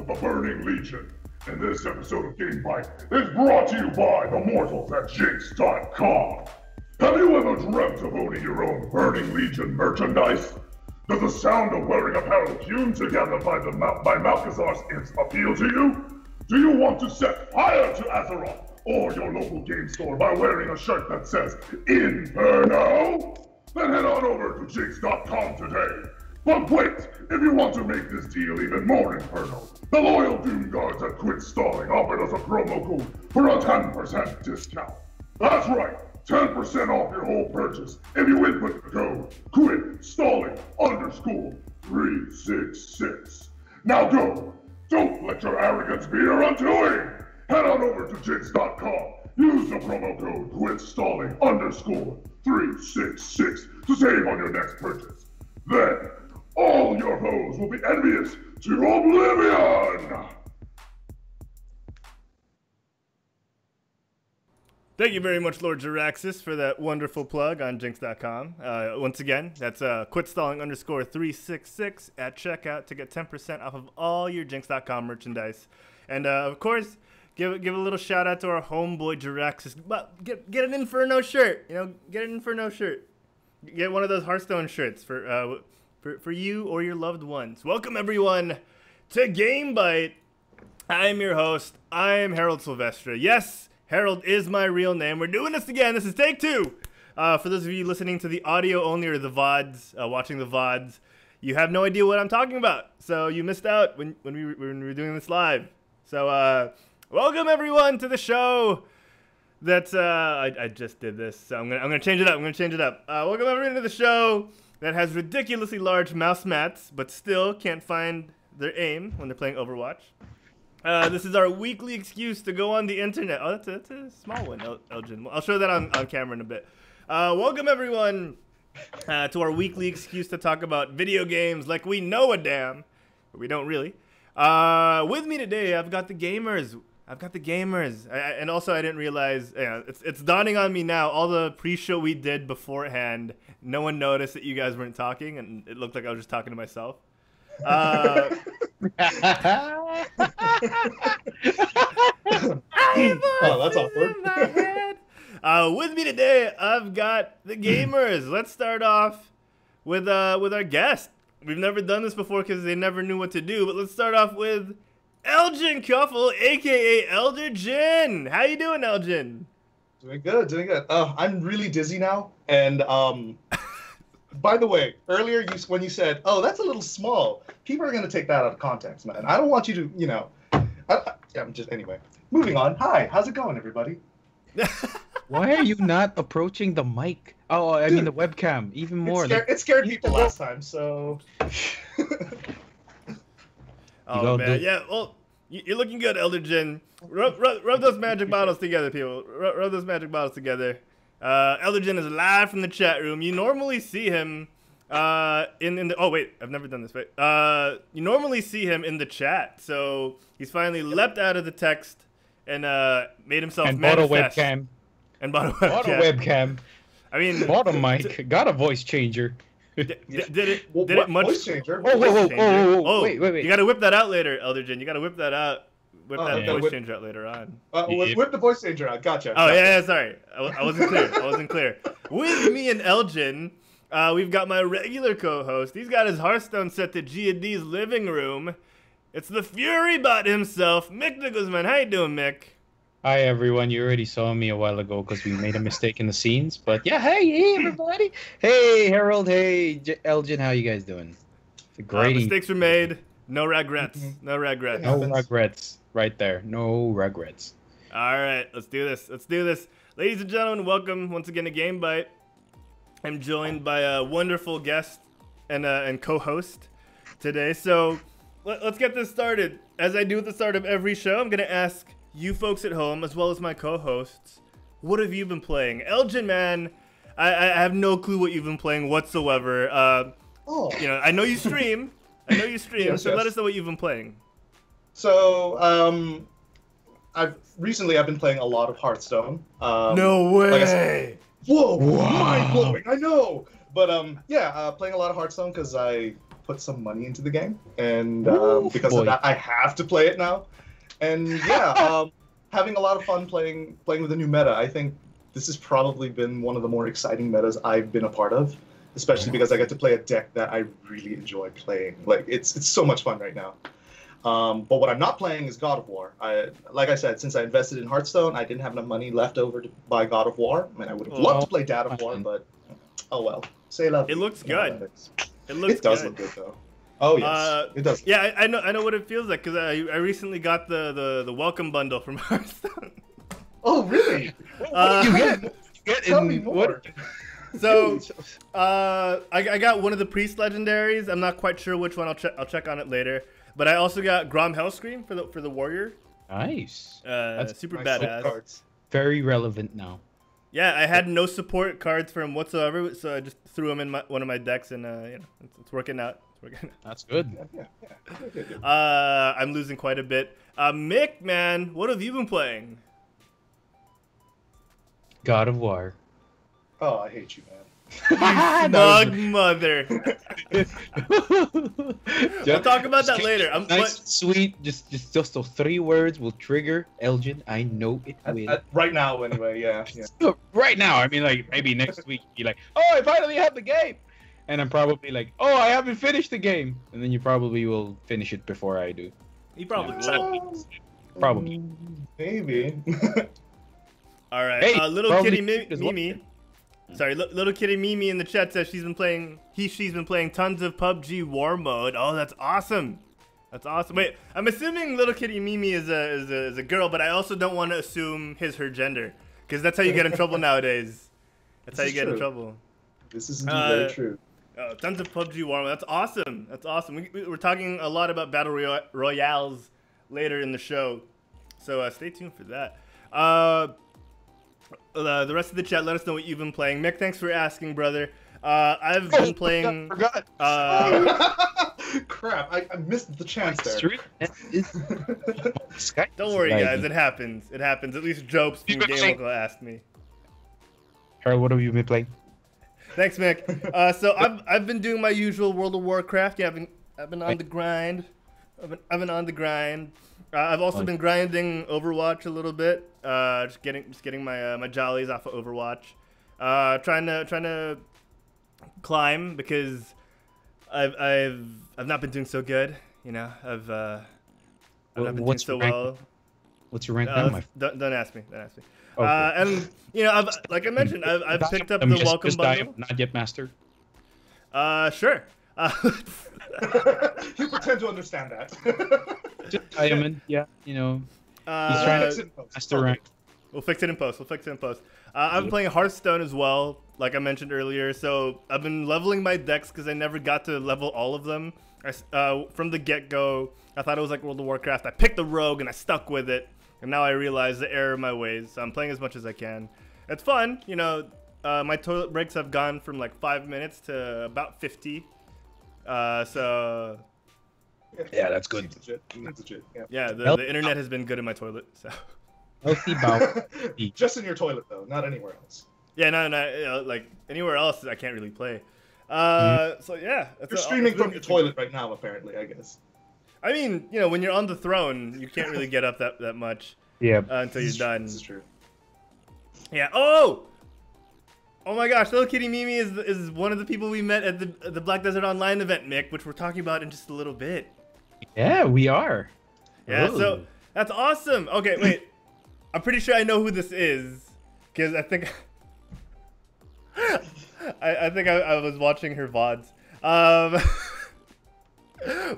the Burning Legion, and this episode of GameByte is brought to you by the mortals at Jinx.com. Have you ever dreamt of owning your own Burning Legion merchandise? Does the sound of wearing apparel hewn together by Malcazar's imps appeal to you? Do you want to set fire to Azeroth or your local game store by wearing a shirt that says Inferno? Then head on over to Jinx.com today. But wait, if you want to make this deal even more infernal, the loyal Doom Guards at Quit Stalling offered us a promo code for a 10% discount. That's right, 10% off your whole purchase if you input the code QUIT_366. Now go! Don't let your arrogance be your undoing! Head on over to Jinx.com. Use the promo code QUIT_366 to save on your next purchase. Then, all your foes will be envious to oblivion! Thank you very much, Lord JARAXXU, for that wonderful plug on Jinx.com. Once again, that's QUITStalling_366 at checkout to get 10% off of all your Jinx.com merchandise. And of course, give a little shout out to our homeboy JARAXXU. Get an Inferno shirt. Get an Inferno shirt. Get one of those Hearthstone shirts for you or your loved ones. Welcome everyone to GameByte. I am your host. I am Herald Silvestre. Yes, Herald is my real name. We're doing this again. This is take two. For those of you listening to the audio only or the VODs, watching the VODs, you have no idea what I'm talking about. So you missed out when we were doing this live. So welcome everyone to the show. That's I just did this, so I'm gonna change it up. Welcome everyone to the show that has ridiculously large mouse mats, but still can't find their aim when they're playing Overwatch. This is our weekly excuse to go on the internet. Oh, that's a small one, Elgene. I'll show that on camera in a bit. Welcome everyone to our weekly excuse to talk about video games like we know a damn, but we don't really. With me today, I've got the gamers. And also I didn't realize, it's dawning on me now, all the pre-show we did beforehand, no one noticed that you guys weren't talking, and it looked like I was just talking to myself. Oh, that's awkward. With me today, I've got the gamers. Let's start off with our guest. We've never done this before because they never knew what to do, but let's start off with Elgene Kuffel, aka ElderDjinn. How you doing, Elgene? Doing good. I'm really dizzy now, and by the way, earlier when you said, "Oh, that's a little small," people are gonna take that out of context, man. I don't want you to, I'm just anyway. Moving on. Hi, how's it going, everybody? Why are you not approaching the mic? Oh, I mean the webcam. Even more. It scared people last time, so. Oh man, yeah. Well, you're looking good, ElderDjinn. Rub those magic bottles together, people. Rub those magic bottles together. ElderDjinn is live from the chat room. You normally see him in the. Oh wait, I've never done this. Wait. You normally see him in the chat. So he's finally leapt out of the text and made himself manifest. And bought a webcam. Bought a webcam. I mean, bought a mic. Got a voice changer. Did it much? Voice changer? Oh, wait. You gotta whip that out later, ElderDjinn. You gotta whip that out. Whip that voice changer out later on. Whip the voice changer out. Gotcha. Oh, yeah, sorry. I wasn't clear. With me and Elgene, we've got my regular co-host. He's got his Hearthstone set to G&D's living room. It's the Fury bot himself, Mick DeGuzman. How you doing, Mick? Hi, everyone. You already saw me a while ago because we made a mistake in the scenes. But yeah, hey, everybody. Hey, Harold. Hey, Elgene. How you guys doing? It's a great mistakes were made. No regrets. No regrets. No regrets. Right there. No regrets. All right. Let's do this. Ladies and gentlemen, welcome once again to GameByte. I'm joined by a wonderful guest and co-host today. So let's get this started. As I do at the start of every show, I'm going to ask you folks at home, as well as my co-hosts, what have you been playing? Elgene, man, I have no clue what you've been playing whatsoever. I know you stream. Yes, so let us know what you've been playing. So, I've been playing a lot of Hearthstone. No way! Like I said, whoa! Mind blowing. I know. But playing a lot of Hearthstone because I put some money into the game, and Ooh, because boy. of that, I have to play it now. And yeah, having a lot of fun playing with the new meta. I think this has probably been one of the more exciting metas I've been a part of, especially because I get to play a deck that I really enjoy playing. Like it's so much fun right now. But what I'm not playing is God of War. Like I said, since I invested in Hearthstone, I didn't have enough money left over to buy God of War. I mean, I would have loved to play Dad of War, but oh well. Say love. It looks good. It does look good though. Oh yes, it does. Yeah, I know what it feels like because I recently got the welcome bundle from Hearthstone. Oh really? What do you get? Tell me more. So, I got one of the priest legendaries. I'm not quite sure which one. I'll check on it later. But I also got Grom Hellscream for the warrior. Nice. That's super nice badass. cards. Very relevant now. Yeah, I had no support cards for him whatsoever, so I just threw him in one of my decks, and it's working out. It's working out. That's good. I'm losing quite a bit. Mick, man, what have you been playing? God of War. Oh, I hate you, man. Smug mother. We'll talk about that later. Nice, sweet. Just those 3 words will trigger Elgin. I know it will. Right now, anyway. Yeah. Right now, I mean, like maybe next week, you're like, oh, I finally have the game, and I'm probably like, oh, I haven't finished the game, and then you probably will finish it before I do. He probably will. Probably. Maybe. All right. Hey, Little kitty Mimi. Sorry, little kitty Mimi in the chat says she's been playing tons of PUBG War Mode. Oh, that's awesome. That's awesome. Wait, I'm assuming little kitty Mimi is a girl, but I also don't want to assume her gender, because that's how you get in trouble nowadays. That's how you get in trouble. This is indeed very true. Oh, tons of PUBG War Mode. That's awesome. That's awesome. We're talking a lot about battle royales later in the show, so stay tuned for that. The rest of the chat, let us know what you've been playing. Mick, thanks for asking, brother. I've been playing. Forgot. Crap! I missed the chance there. Don't worry, guys. It happens. It happens. At least Jopes from Game Local asked me. Harold, what have you been playing? Thanks, Mick. So I've been doing my usual World of Warcraft. Yeah, I've been on the grind. I've been on the grind. I've also been grinding Overwatch a little bit. Just getting my jollies off of Overwatch. Trying to climb because I've not been doing so good. You know, I've not been doing so well. What's your rank now, my friend? Don't ask me. Don't ask me. Okay. And you know, like I mentioned, I've picked up the welcome bundle. Not yet master. Sure. You pretend to understand that. Just diamond, yeah, you know. He's trying to master rank. We'll fix it in post. I've been playing Hearthstone as well, like I mentioned earlier. So I've been leveling my decks because I never got to level all of them. From the get-go, I thought it was like World of Warcraft. I picked the rogue and I stuck with it, and now I realize the error of my ways. So I'm playing as much as I can. It's fun, you know. My toilet breaks have gone from like 5 minutes to about 50. So yeah, that's good. That's legit. Yeah, the internet has been good in my toilet. So healthy bow. Just in your toilet though, not anywhere else. Yeah, no, you know, like anywhere else I can't really play. So yeah, you're streaming from your toilet right now, apparently. I guess. I mean, you know, when you're on the throne, you can't really get up that much. Yeah. Until you're done. This is true. Yeah. Oh my gosh, little kitty Mimi is one of the people we met at the Black Desert Online event, Mick, which we're talking about in just a little bit. Yeah, we are. Yeah, so that's awesome. Okay, wait. I'm pretty sure I know who this is, because I think I think I was watching her VODs.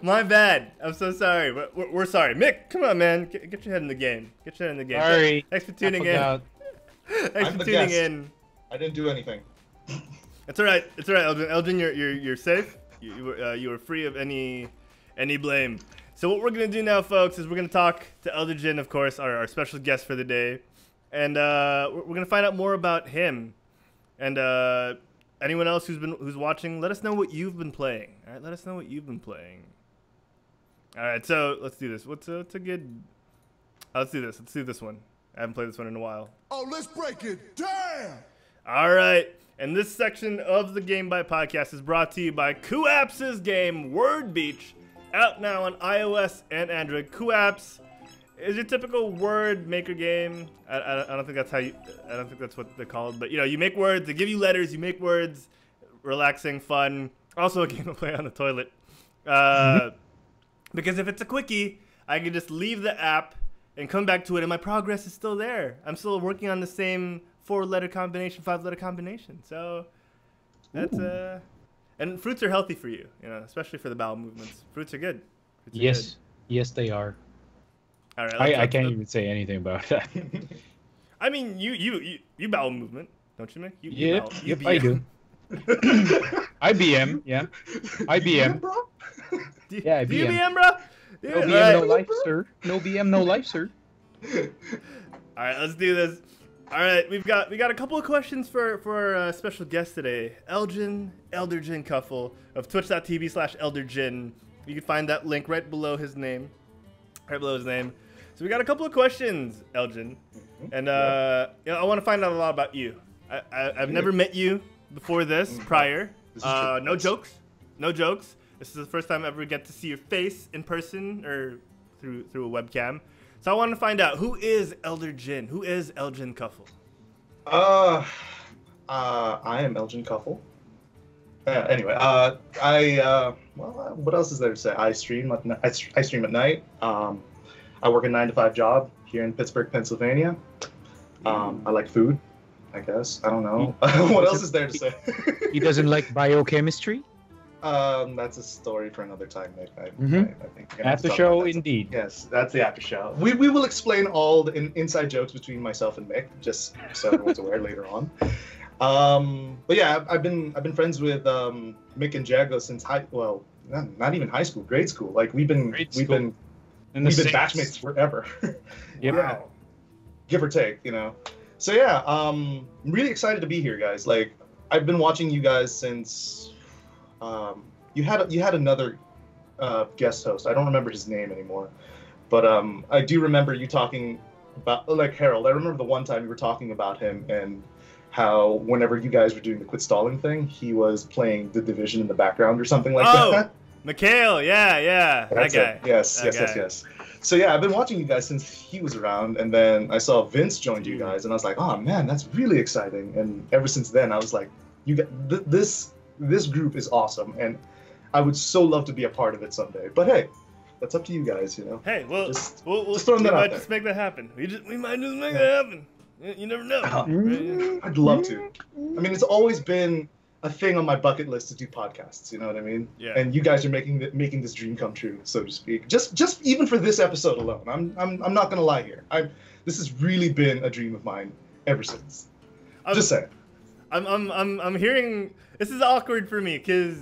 My bad. I'm so sorry. We're sorry. Mick, come on, man. Get your head in the game. Get your head in the game. Sorry. Thanks for tuning in. Thanks for tuning in. I didn't do anything. It's all right. It's all right, Elgin. Elgin, you're safe. You were free of any blame. So what we're gonna do now, folks, is we're gonna talk to ElderDjinn, of course, our special guest for the day, and we're gonna find out more about him. And anyone else who's watching, let us know what you've been playing. All right, let us know what you've been playing. All right, so let's do this. What's a good? Let's do this. Let's do this one. I haven't played this one in a while. Oh, let's break it. Damn. All right. And this section of the GameByte podcast is brought to you by Kuapps' game Word Beach, out now on iOS and Android. Kuapps is your typical word maker game. I don't think that's I don't think that's what they're called, but you make words, they give you letters, you make words, relaxing, fun. Also a game to play on the toilet. Because if it's a quickie, I can just leave the app and come back to it, and my progress is still there. I'm still working on the same 4-letter combination, 5-letter combination. So that's and fruits are healthy for you, especially for the bowel movements. Fruits are good. Yes, they are. All right, I can't even say anything about that. I mean, you bowel movement, don't you, Mick? Yep, I do. IBM, yeah. IBM. bro? Yeah, Do you IBM. BM, bro? Yeah, No BM, no life, sir. No BM, no life, sir. All right, let's do this. All right, we got a couple of questions for our special guest today, ElderDjinn Kuffel of twitch.tv/ElderDjinn. You can find that link right below his name. So we got a couple of questions, Elgin, and I want to find out a lot about you. I've never met you before this, prior. No jokes. This is the first time I ever get to see your face in person or through a webcam. So I want to find out, who is ElderDjinn? Who is Elgene Kuffel? I am Elgene Kuffel. Anyway, what else is there to say? I stream at night. I work a 9-to-5 job here in Pittsburgh, Pennsylvania. I like food, I guess. I don't know. What else is there to say? He doesn't like biochemistry? That's a story for another time, Nick. I think After show, indeed. Yes, that's the after show. We will explain all the inside jokes between myself and Mick, just so everyone's aware later on. But yeah, I've been friends with Mick and Jago since not even high school, grade school. Like we've been batchmates forever. Yep. Yeah, give or take, So yeah, I'm really excited to be here, guys. Like I've been watching you guys since. You had another guest host. I don't remember his name anymore, but I do remember you talking about Herald. I remember the one time you were talking about him and how whenever you guys were doing the quit stalling thing, he was playing The Division in the background or something like that. Mikhail, yeah, That's that guy. It. Yes. So yeah, I've been watching you guys since he was around, and then I saw Vince joined you guys, and I was like, oh man, that's really exciting. And ever since then, I was like, you got this group is awesome, and I would so love to be a part of it someday. But hey, that's up to you guys, Hey, well, we'll just throwing that out there. Just make that happen. We might just make that happen. You never know. I'd love to. I mean, it's always been a thing on my bucket list to do podcasts. You know what I mean? Yeah. And you guys are making this dream come true, so to speak. Just even for this episode alone, I'm not gonna lie here. This has really been a dream of mine ever since. Just saying. I'm hearing. This is awkward for me because,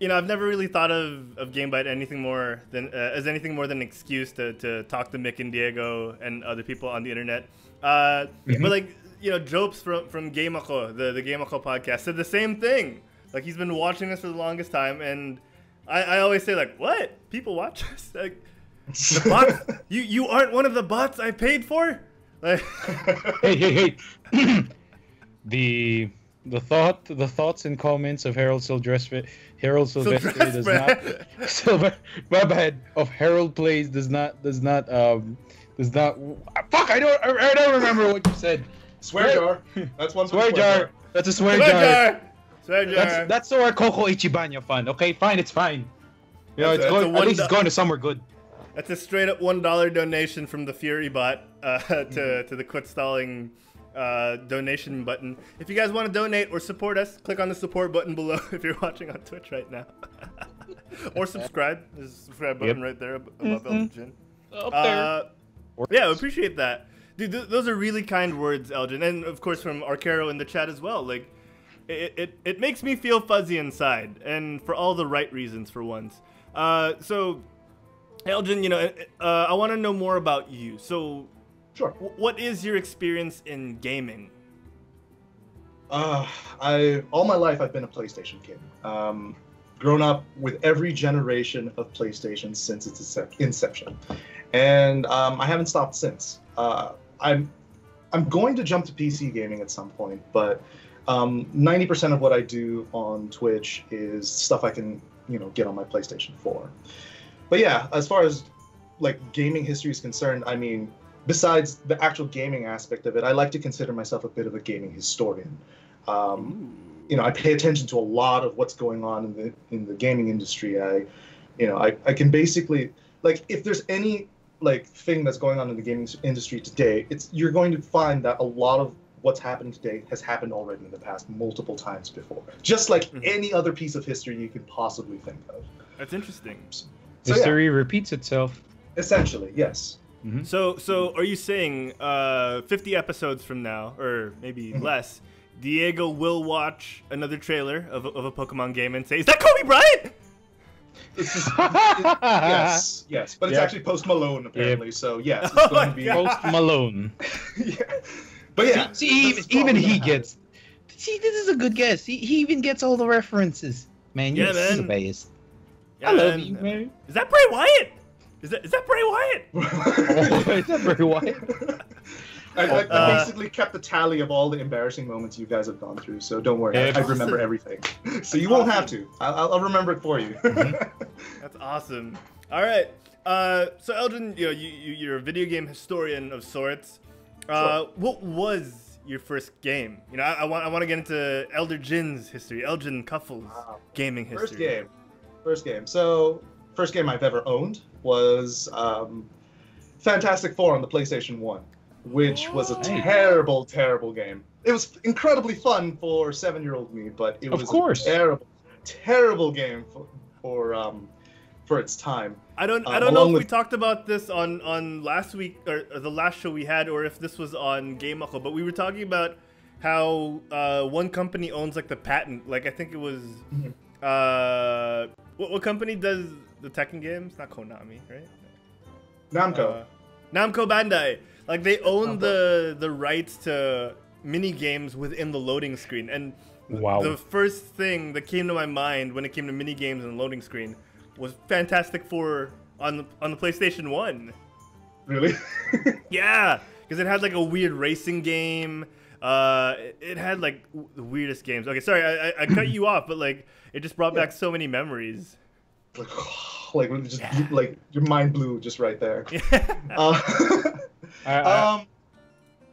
I've never really thought of GameByte anything more than anything more than an excuse to talk to Mick and Diego and other people on the internet. But Jopes from GameByte, the GameByte podcast, said the same thing. Like he's been watching us for the longest time, and I always say like, what? People watch us? Like the bots? You aren't one of the bots I paid for? Like, hey. The thoughts and comments of Herald Silvestre does not my bad, of Herald Plays does not fuck, I don't remember what you said. Swear jar. That's one swear jar. That's a swear jar. Swear jar. That's our Coco Ichibanya fund. Okay, fine, it's fine. At least it's going to somewhere good. That's a straight up $1 donation from the Fury bot to the quit stalling donation button. If you guys want to donate or support us, click on the support button below if you're watching on Twitch right now. Or subscribe. There's a subscribe button right there above ElderDjinn. Up there. Yeah, I appreciate that. Dude, those are really kind words, Elgin. And of course from Arcaro in the chat as well. Like, it makes me feel fuzzy inside, and for all the right reasons for once. So, Elgin, I want to know more about you. So, sure. What is your experience in gaming? All my life I've been a PlayStation kid. Grown up with every generation of PlayStation since its inception, and I haven't stopped since. I'm going to jump to PC gaming at some point, but 90% of what I do on Twitch is stuff I can, get on my PlayStation 4. But yeah, as far as like gaming history is concerned, I mean, besides the actual gaming aspect of it, I like to consider myself a bit of a gaming historian. I pay attention to a lot of what's going on in the gaming industry. I can basically, like, if there's any like thing that's going on in the gaming industry today, you're going to find that a lot of what's happening today has happened already in the past multiple times before. Just like any other piece of history you could possibly think of. That's interesting. So, History repeats itself. Essentially, yes. Mm-hmm. So are you saying 50 episodes from now, or maybe less, Diego will watch another trailer of a Pokemon game and say, "Is that Kobe Bryant?" Yes, but it's actually Post Malone apparently. So yes, it's going to be Post Malone. Yeah. But yeah, see even he gets. See, this is a good guess. He even gets all the references. Man, you're so biased. Yeah, I love you, man. Is that Bray Wyatt? Is that Bray Wyatt? Is that Bray Wyatt? I basically kept the tally of all the embarrassing moments you guys have gone through, so don't worry. I remember everything. So you won't have to. I'll remember it for you. That's awesome. All right. So Elgin, you're a video game historian of sorts. Sure. What was your first game? I want to get into ElderDjinn's history, Elgene Kuffel's gaming history. First game. So first game I've ever owned was Fantastic Four on the PlayStation 1, which was a terrible, terrible game. It was incredibly fun for 7-year-old me, but it was a terrible, terrible game for its time. I don't know if we talked about this on last week or the last show we had, or if this was on Game Knuckle, but we were talking about how one company owns like the patent. Like I think it was what company does the Tekken games? Not Konami, right? Namco. Namco Bandai. Like they own the rights to mini games within the loading screen. And the first thing that came to my mind when it came to mini games and loading screen was Fantastic Four on the PlayStation 1. Really? Yeah, because it had like a weird racing game. It had like the weirdest games. Okay, sorry, I cut you off, but like it just brought back so many memories. Like your mind blew just right there. I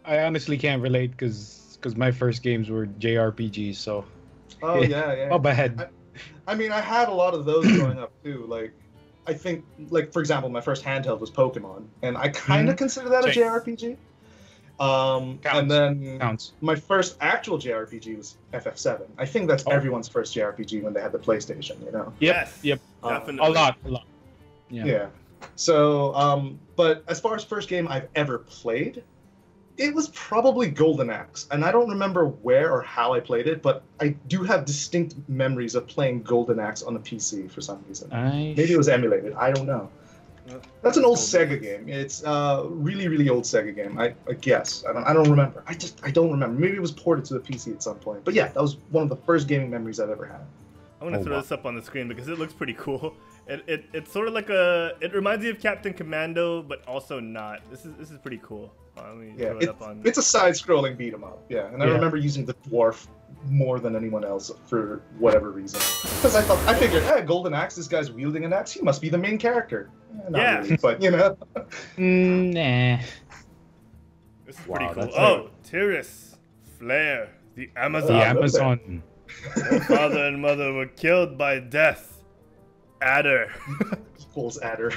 honestly can't relate because my first games were JRPGs. So. Oh yeah. Oh, bad. I mean, I had a lot of those growing up too. Like, I think, like for example, my first handheld was Pokemon, and I kind of consider that a JRPG. And then my first actual JRPG was FF7. I think that's everyone's first JRPG when they had the PlayStation, Yep. Definitely. A lot. Yeah. So, but as far as first game I've ever played, it was probably Golden Axe, and I don't remember where or how I played it, but I do have distinct memories of playing Golden Axe on a PC for some reason. Maybe it was emulated. I don't know. That's an old Sega game. It's a really, really old Sega game. I guess. I don't remember. I don't remember. Maybe it was ported to the PC at some point. But yeah, that was one of the first gaming memories I've ever had. I want to throw this up on the screen because it looks pretty cool. It's sort of like it reminds me of Captain Commando, but also not. This is pretty cool. It's a side-scrolling beat 'em up. Yeah, and I remember using the dwarf more than anyone else for whatever reason. Because I figured, hey, Golden Axe, this guy's wielding an axe, he must be the main character. Not really, but nah. This is pretty cool. Oh, Tiris, Flare, the Amazon. Her father and mother were killed by death. Adder. Equals Adder.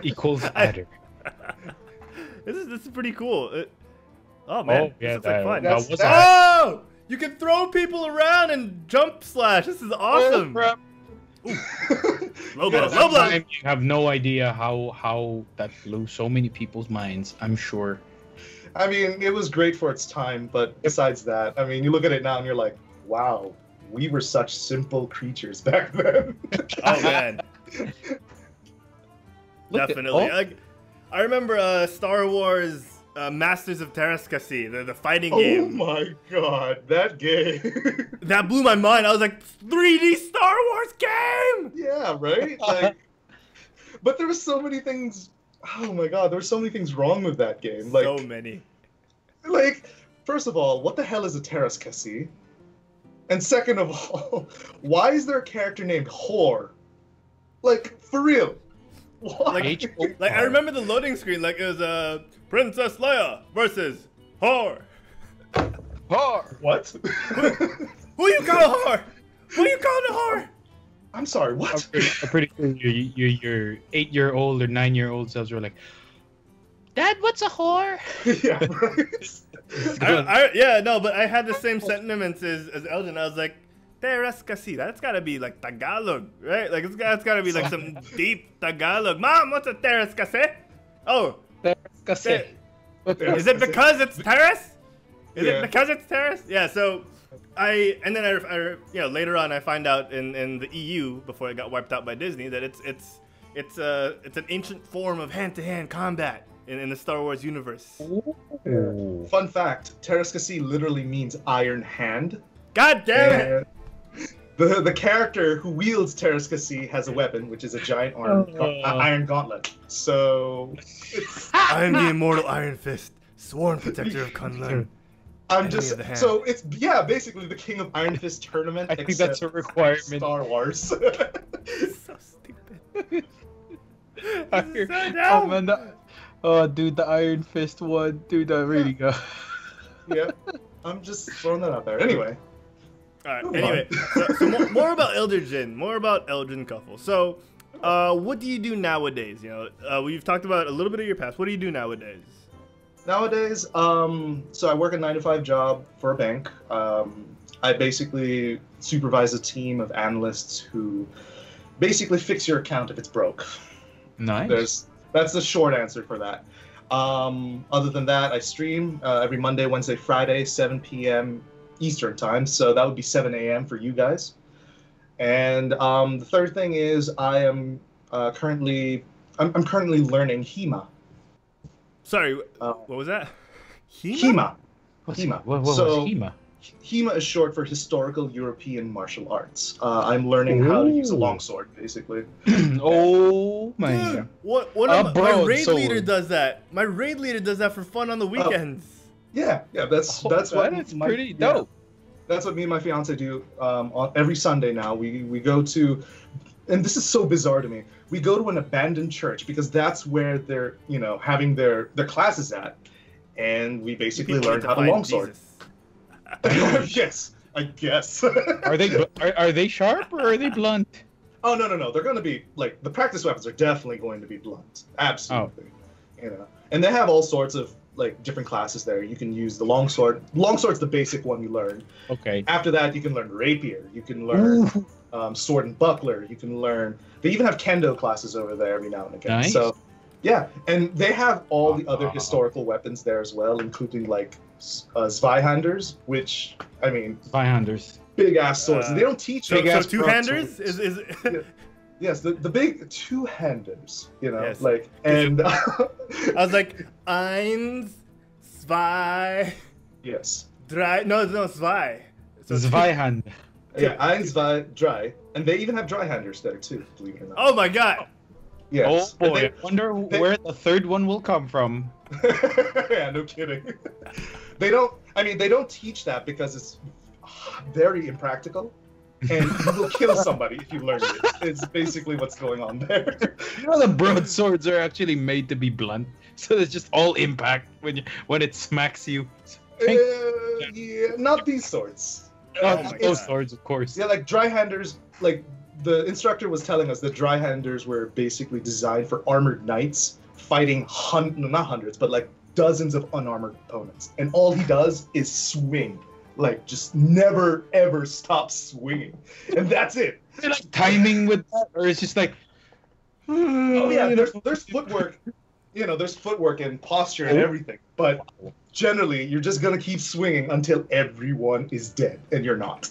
Equals Adder. This is pretty cool. Oh man, this looks like fun. Oh! You can throw people around and jump slash. This is awesome. Low blow. You have no idea how that blew so many people's minds, I'm sure. I mean, it was great for its time, but besides that, I mean, you look at it now and you're like, wow, we were such simple creatures back then. Oh man. Definitely. I remember Star Wars Masters of Terrascasi, the fighting game. Oh my god, that game. That blew my mind. I was like, 3D Star Wars game! Yeah, right? Like, but there were so many things. Oh my god, there were so many things wrong with that game. Like, so many. Like, first of all, what the hell is a JARAXXU? And second of all, why is there a character named Whore? Like, for real. Why? Like I remember the loading screen, like it was Princess Leia versus Whore. Whore. What? Who you call a whore? Who you calling a whore? I'm sorry, what? I'm pretty sure your 8-year-old or 9-year-old selves were like, Dad, what's a whore? Yeah, right. Yeah, no, but I had the same sentiments as Elgin. I was like, JARAXXU, that's gotta be like Tagalog, right? Like it's gotta be like some deep Tagalog. Mom, what's a JARAXXU? Oh, JARAXXU. is it because it's terrace? Is Yeah. it because it's terrace? Yeah. So I later on I find out in the EU before it got wiped out by Disney that it's an ancient form of hand-to-hand combat in the Star Wars universe. Ooh. Fun fact, JARAXXU literally means iron hand. God damn it! And the character who wields JARAXXU has a weapon, which is a giant iron gauntlet. So it's, I am the immortal Iron Fist, sworn protector of Kunlun. I'm just so it's basically the King of Iron Fist tournament. I think that's a requirement. Star Wars. So stupid. Oh man, dude, the Iron Fist one, dude, that really go. Yeah, I'm just throwing that out there. Anyway. All right. Anyway, so more about ElderDjinn, more about Elgene Kuffel. So, what do you do nowadays? You know, we've talked about a little bit of your past. What do you do nowadays? Nowadays, so I work a 9-to-5 job for a bank. I basically supervise a team of analysts who basically fix your account if it's broke. Nice. That's the short answer for that. Other than that, I stream every Monday, Wednesday, Friday, 7 p.m. Eastern time. So that would be 7 a.m. for you guys. And the third thing is I am currently learning HEMA. Sorry, what was that? HEMA. HEMA. What was HEMA? HEMA is short for Historical European Martial Arts. I'm learning how to use a longsword, basically. Oh my Dude, god! my raid leader does that. My raid leader does that for fun on the weekends. Yeah, that's what that's pretty dope. That's what me and my fiance do on every Sunday now. We go to, and this is so bizarre to me. We go to an abandoned church because that's where they're having their classes at, and we basically learn how to longsword. Yes, I guess. Are they sharp or are they blunt? Oh no! They're going to be like the practice weapons are definitely going to be blunt. Absolutely. Oh. And they have all sorts of like different classes there. You can use the longsword. Longsword's the basic one you learn. Okay. After that, you can learn rapier. You can learn sword and buckler. You can learn. They even have kendo classes over there every now and again. Nice. So, yeah, and they have all the other historical weapons there as well, including like Zweihanders, which I mean, Zweihanders, big ass swords. And they don't teach. So two-handers is. Yeah. Yes, the big two-handers, yes. Like, and I was like, eins, zwei. Yes. Drei, no, zwei. So Zweihand. Yeah, eins, zwei, drei. And they even have dry-handers there, too, believe it or not. Oh, my God. Yes. Oh, boy, I wonder where the third one will come from. Yeah, no kidding. They don't teach that because it's very impractical. And you will kill somebody if you learn it. It's basically what's going on there. You know, the broadswords are actually made to be blunt, so it's just all impact when it smacks you. Yeah, not these swords. Those swords, of course. Yeah, like dry-handers. Like the instructor was telling us that dry-handers were basically designed for armored knights fighting not hundreds, but like dozens of unarmored opponents, and all he does is swing. Like, just never, ever stop swinging. And that's it. Is it like timing with that? Or it's just like... Oh, yeah, there's footwork. There's footwork and posture and everything. But generally, you're just going to keep swinging until everyone is dead. And you're not.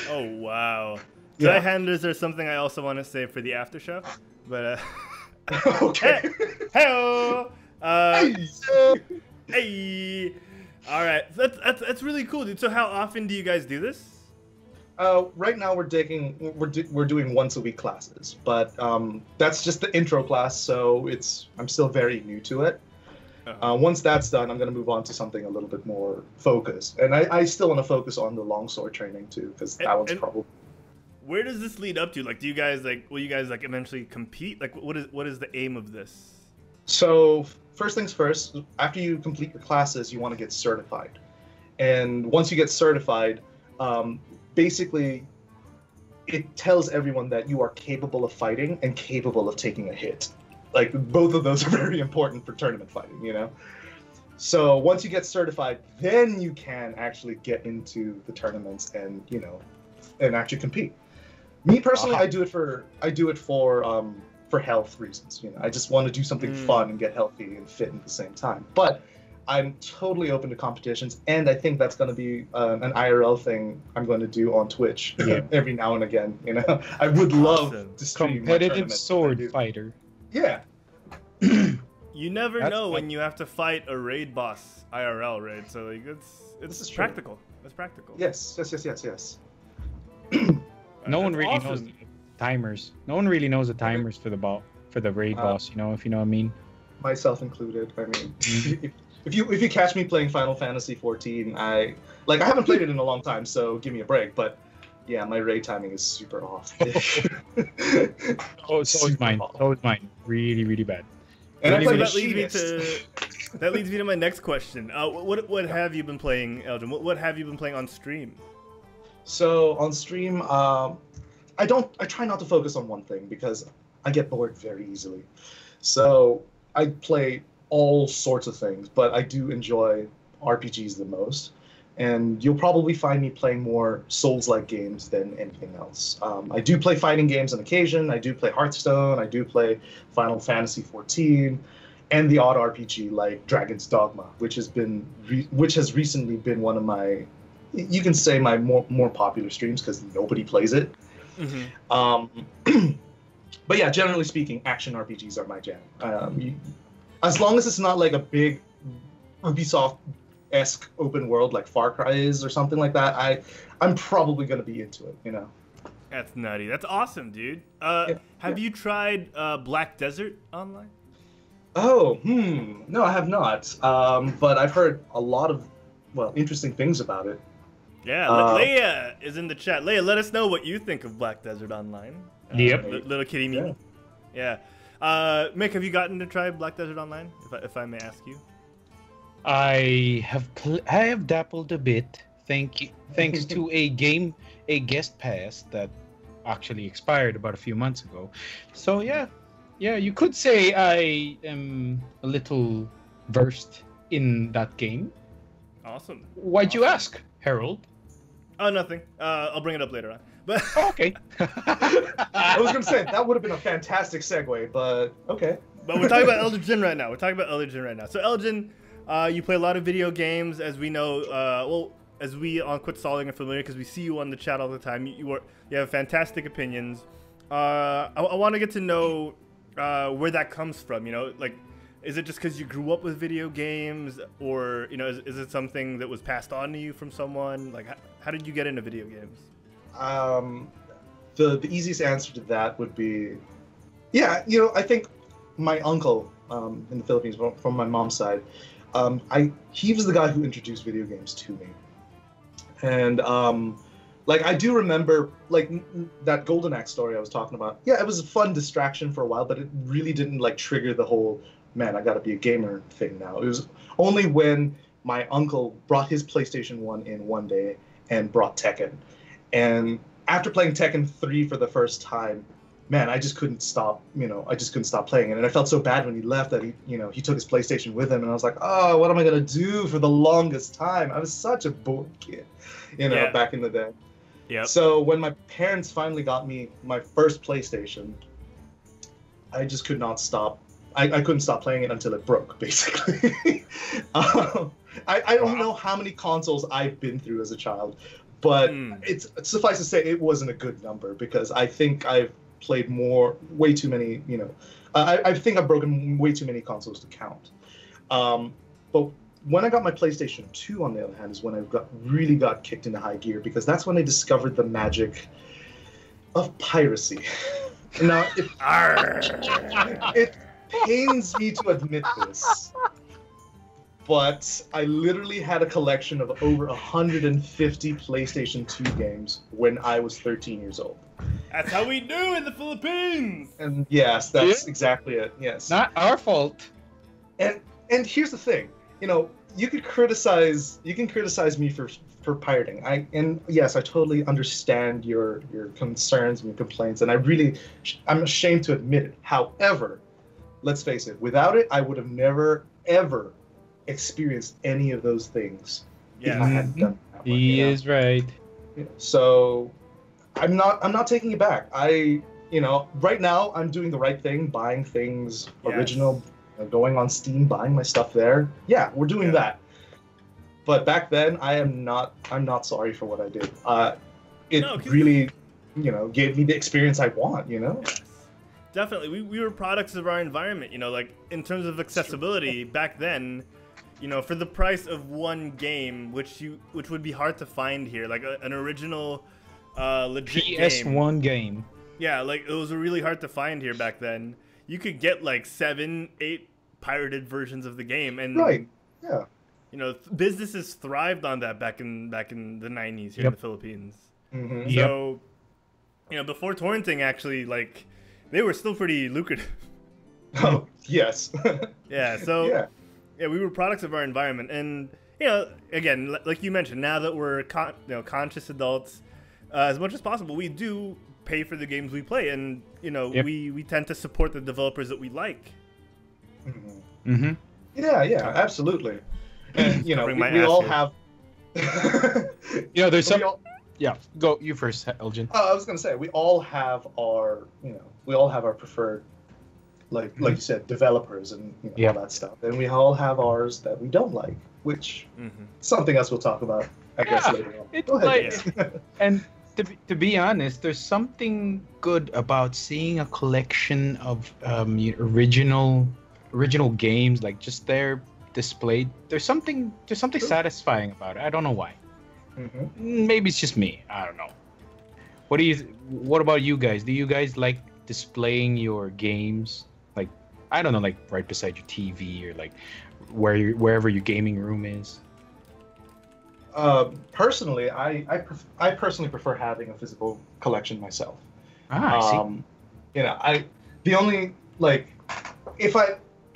Oh, wow. Dry handers are something I also want to save for the after show. But, okay. Hey-o! Hey! All right, that's really cool, dude. So how often do you guys do this? Right now we're doing once a week classes, but that's just the intro class, so I'm still very new to it. Once that's done, I'm going to move on to something a little bit more focused. And I still want to focus on the longsword training too, because that one's probably... Where does this lead up to? Like, do you guys will you guys eventually compete? Like, what is the aim of this? So first things first, after you complete your classes, you want to get certified. And once you get certified, basically it tells everyone that you are capable of fighting and capable of taking a hit. Like, both of those are very important for tournament fighting, you know? So once you get certified, then you can actually get into the tournaments and, you know, and actually compete. Me personally, I do it for health reasons. You know, I just want to do something fun and get healthy and fit at the same time. But I'm totally open to competitions, and I think that's going to be an IRL thing I'm going to do on Twitch every now and again. You know, I would love to stream competitive sword fighter. Yeah. You never know when you have to fight a raid boss IRL, right? So like, it's practical. It's practical. Yes. No one really knows the timers. No one really knows the timers for the raid boss. You know, if you know what I mean. Myself included. I mean, if you catch me playing Final Fantasy 14, I haven't played it in a long time, so give me a break. But yeah, my raid timing is super off. So is mine. So is mine. Really, really bad. And that leads me to my next question. What have you been playing, Elgene? What have you been playing on stream? So on stream, I try not to focus on one thing because I get bored very easily. So I play all sorts of things, but I do enjoy RPGs the most. And you'll probably find me playing more Souls-like games than anything else. I do play fighting games on occasion. I do play Hearthstone. I do play Final Fantasy 14, and the odd RPG like Dragon's Dogma, which has recently been one of my, you can say, my more popular streams because nobody plays it. But yeah, generally speaking, action RPGs are my jam. As long as it's not like a big Ubisoft-esque open world like Far Cry is or something like that, I'm probably going to be into it, you know. That's nutty. That's awesome, dude. Have you tried Black Desert Online? Oh, no, I have not. But I've heard a lot of, interesting things about it. Yeah, Leia is in the chat. Leia, let us know what you think of Black Desert Online. Yep. Little kitty me. Yeah. Mick, have you gotten to try Black Desert Online, if I may ask you? I have dabbled a bit, thanks to a guest pass that actually expired about a few months ago. So yeah, you could say I am a little versed in that game. Awesome. Why'd you ask, Herald? Oh, nothing. I'll bring it up later on. But okay. I was gonna say that would have been a fantastic segue, but okay. But we're talking about ElderDjinn right now. So Elgene, you play a lot of video games, as we know. As we on Quit Stalling are familiar, because we see you on the chat all the time. You have fantastic opinions. I want to get to know where that comes from. You know, like, is it just because you grew up with video games, or you know, is it something that was passed on to you from someone? Like, how did you get into video games? The easiest answer to that would be, I think my uncle in the Philippines, from my mom's side, he was the guy who introduced video games to me. And I do remember that Golden Axe story I was talking about. Yeah, it was a fun distraction for a while, but it really didn't trigger the whole, man, I gotta be a gamer thing now. It was only when my uncle brought his PlayStation 1 in one day and brought Tekken. And after playing Tekken 3 for the first time, man, I just couldn't stop, playing it. And I felt so bad when he left that he took his PlayStation with him, and I was like, oh, what am I going to do for the longest time? I was such a bored kid, back in the day. Yeah. So when my parents finally got me my first PlayStation, I just could not stop. I couldn't stop playing it until it broke, basically. I don't know how many consoles I've been through as a child, but it's suffice to say it wasn't a good number, because I think I've played way too many, I think I've broken way too many consoles to count. But when I got my PlayStation 2, on the other hand, is when I really got kicked into high gear, because that's when I discovered the magic of piracy. Now, it pains me to admit this, but I literally had a collection of over 150 PlayStation 2 games when I was 13 years old. That's how we do in the Philippines. And yes, that's exactly it. Yes. Not our fault. And here's the thing, you can criticize me for pirating. Yes, I totally understand your concerns and your complaints, and I'm ashamed to admit it. However, let's face it, without it, I would have never ever experienced any of those things. Yeah. If I hadn't done that. He is right. So I'm not taking it back. Right now I'm doing the right thing, buying things original, going on Steam, buying my stuff there. Yeah, we're doing that. But back then, I'm not sorry for what I did. Really, gave me the experience I want. Yes. Definitely, we were products of our environment. Like in terms of accessibility, back then, for the price of one game, which would be hard to find here, like an original, legit PS1 game. Yeah, like it was really hard to find here back then. You could get like 7, 8 pirated versions of the game, and right, yeah. Businesses thrived on that back in the 90s here in the Philippines. Mm-hmm. So, before torrenting, actually, like, they were still pretty lucrative. Oh, yes. Yeah, so, we were products of our environment. And, again, like you mentioned, now that we're conscious adults, as much as possible, we do pay for the games we play. And, we tend to support the developers that we like. Mm-hmm. Mm-hmm. Yeah, absolutely. And we all have. There's some. Go you first, Elgene. I was gonna say we all have our, preferred, like you said, developers and all that stuff, and we all have ours that we don't like, which something else we'll talk about, I guess, later on. Go ahead. And to be honest, there's something good about seeing a collection of original games, like just there displayed. There's something satisfying about it. I don't know why. Maybe it's just me. I don't know. What about you guys? Do you guys like displaying your games, like, I don't know, like right beside your TV or like wherever your gaming room is? Personally, I personally prefer having a physical collection myself. I see. The only,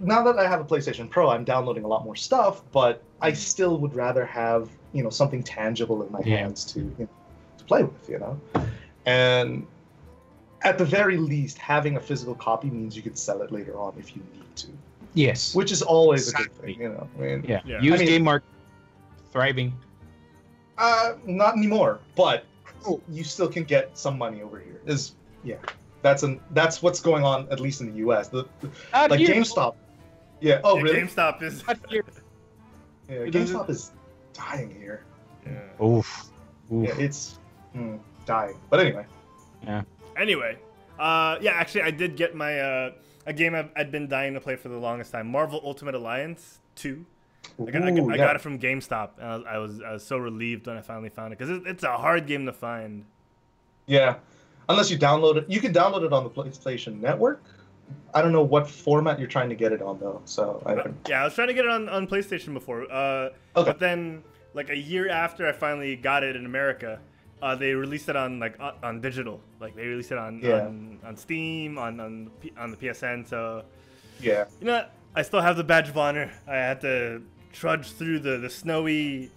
now that I have a PlayStation Pro, I'm downloading a lot more stuff, but I still would rather have, something tangible in my hands to play with, And at the very least, having a physical copy means you could sell it later on if you need to. Yes. Which is always a good thing, Used game market thriving. Not anymore, but you still can get some money over here. That's what's going on, at least in the U.S. Like GameStop. Yeah. Oh, really? GameStop is. Yeah, GameStop is dying here. Yeah. Oof. Yeah, it's dying. But anyway. Yeah. Anyway, actually, I did get my a game I'd been dying to play for the longest time. Marvel Ultimate Alliance 2. I got it from GameStop. And I was so relieved when I finally found it, because it's a hard game to find. Yeah, unless you download it. You can download it on the PlayStation Network. I don't know what format you're trying to get it on, though. So I was trying to get it on PlayStation before. But then, like a year after I finally got it in America, they released it on digital. Like they released it on Steam, on the PSN. So yeah, I still have the badge of honor. I had to trudge through the snowy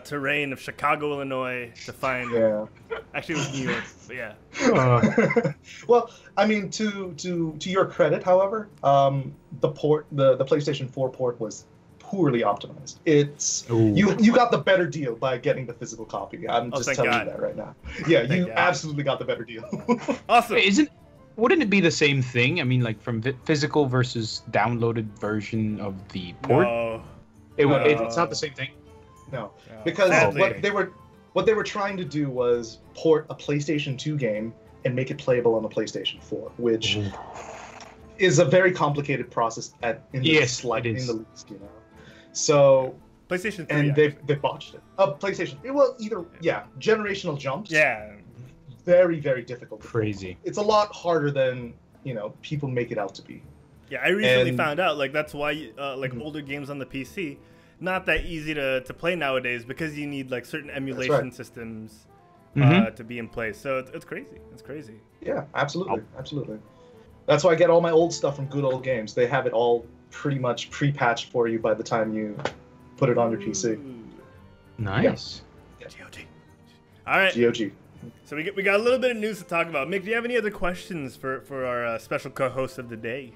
terrain of Chicago, Illinois to find. Yeah. Actually, it was New York, but yeah. Well, I mean, to your credit, however, the PlayStation 4 port was poorly optimized. You got the better deal by getting the physical copy. I'm just telling you that right now. Yeah, you absolutely got the better deal. Awesome. Wouldn't it be the same thing? I mean, like from physical versus downloaded version of the port? No. It's not the same thing. No, because what they were trying to do was port a PlayStation 2 game and make it playable on the PlayStation 4, which is a very complicated process in the least, So PlayStation 3, and they botched it. PlayStation. Generational jumps. Yeah. Very, very difficult. Crazy. It's a lot harder than people make it out to be. Yeah, I recently found out, like, that's why older games on the PC not that easy to play nowadays because you need like certain emulation systems to be in place. So it's crazy. It's crazy. Yeah, absolutely, absolutely. That's why I get all my old stuff from Good Old Games. They have it all pretty much pre-patched for you by the time you put it on your PC. Nice. Yeah. GOG. All right. GOG. So we got a little bit of news to talk about. Mick, do you have any other questions for our special co-host of the day?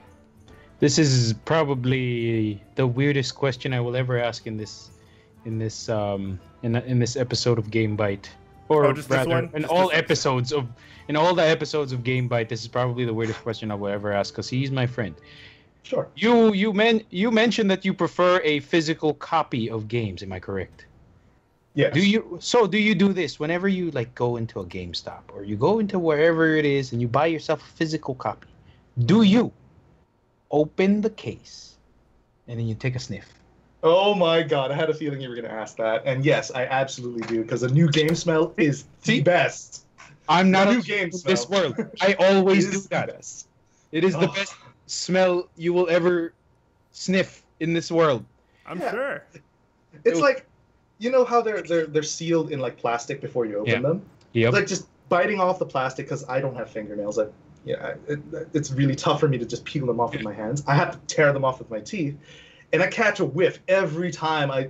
This is probably the weirdest question I will ever ask in this episode of GameByte, or just rather, this one? in all the episodes of GameByte. This is probably the weirdest question I will ever ask because he's my friend. Sure. You mentioned that you prefer a physical copy of games. Am I correct? Yes. Do you do this whenever you like go into a GameStop or you go into wherever it is and you buy yourself a physical copy? Do you open the case and then you take a sniff? Oh my god, I had a feeling you were going to ask that. And yes, I absolutely do, because a new game smell is the best. I'm not a a new game in smell. this world. I always do that. Best. It is the best smell you will ever sniff in this world. I'm sure. It's like, you know how they're sealed in like plastic before you open them? Yep. It's like just biting off the plastic, because I don't have fingernails. It's really tough for me to just peel them off with my hands. I have to tear them off with my teeth. And I catch a whiff every time I,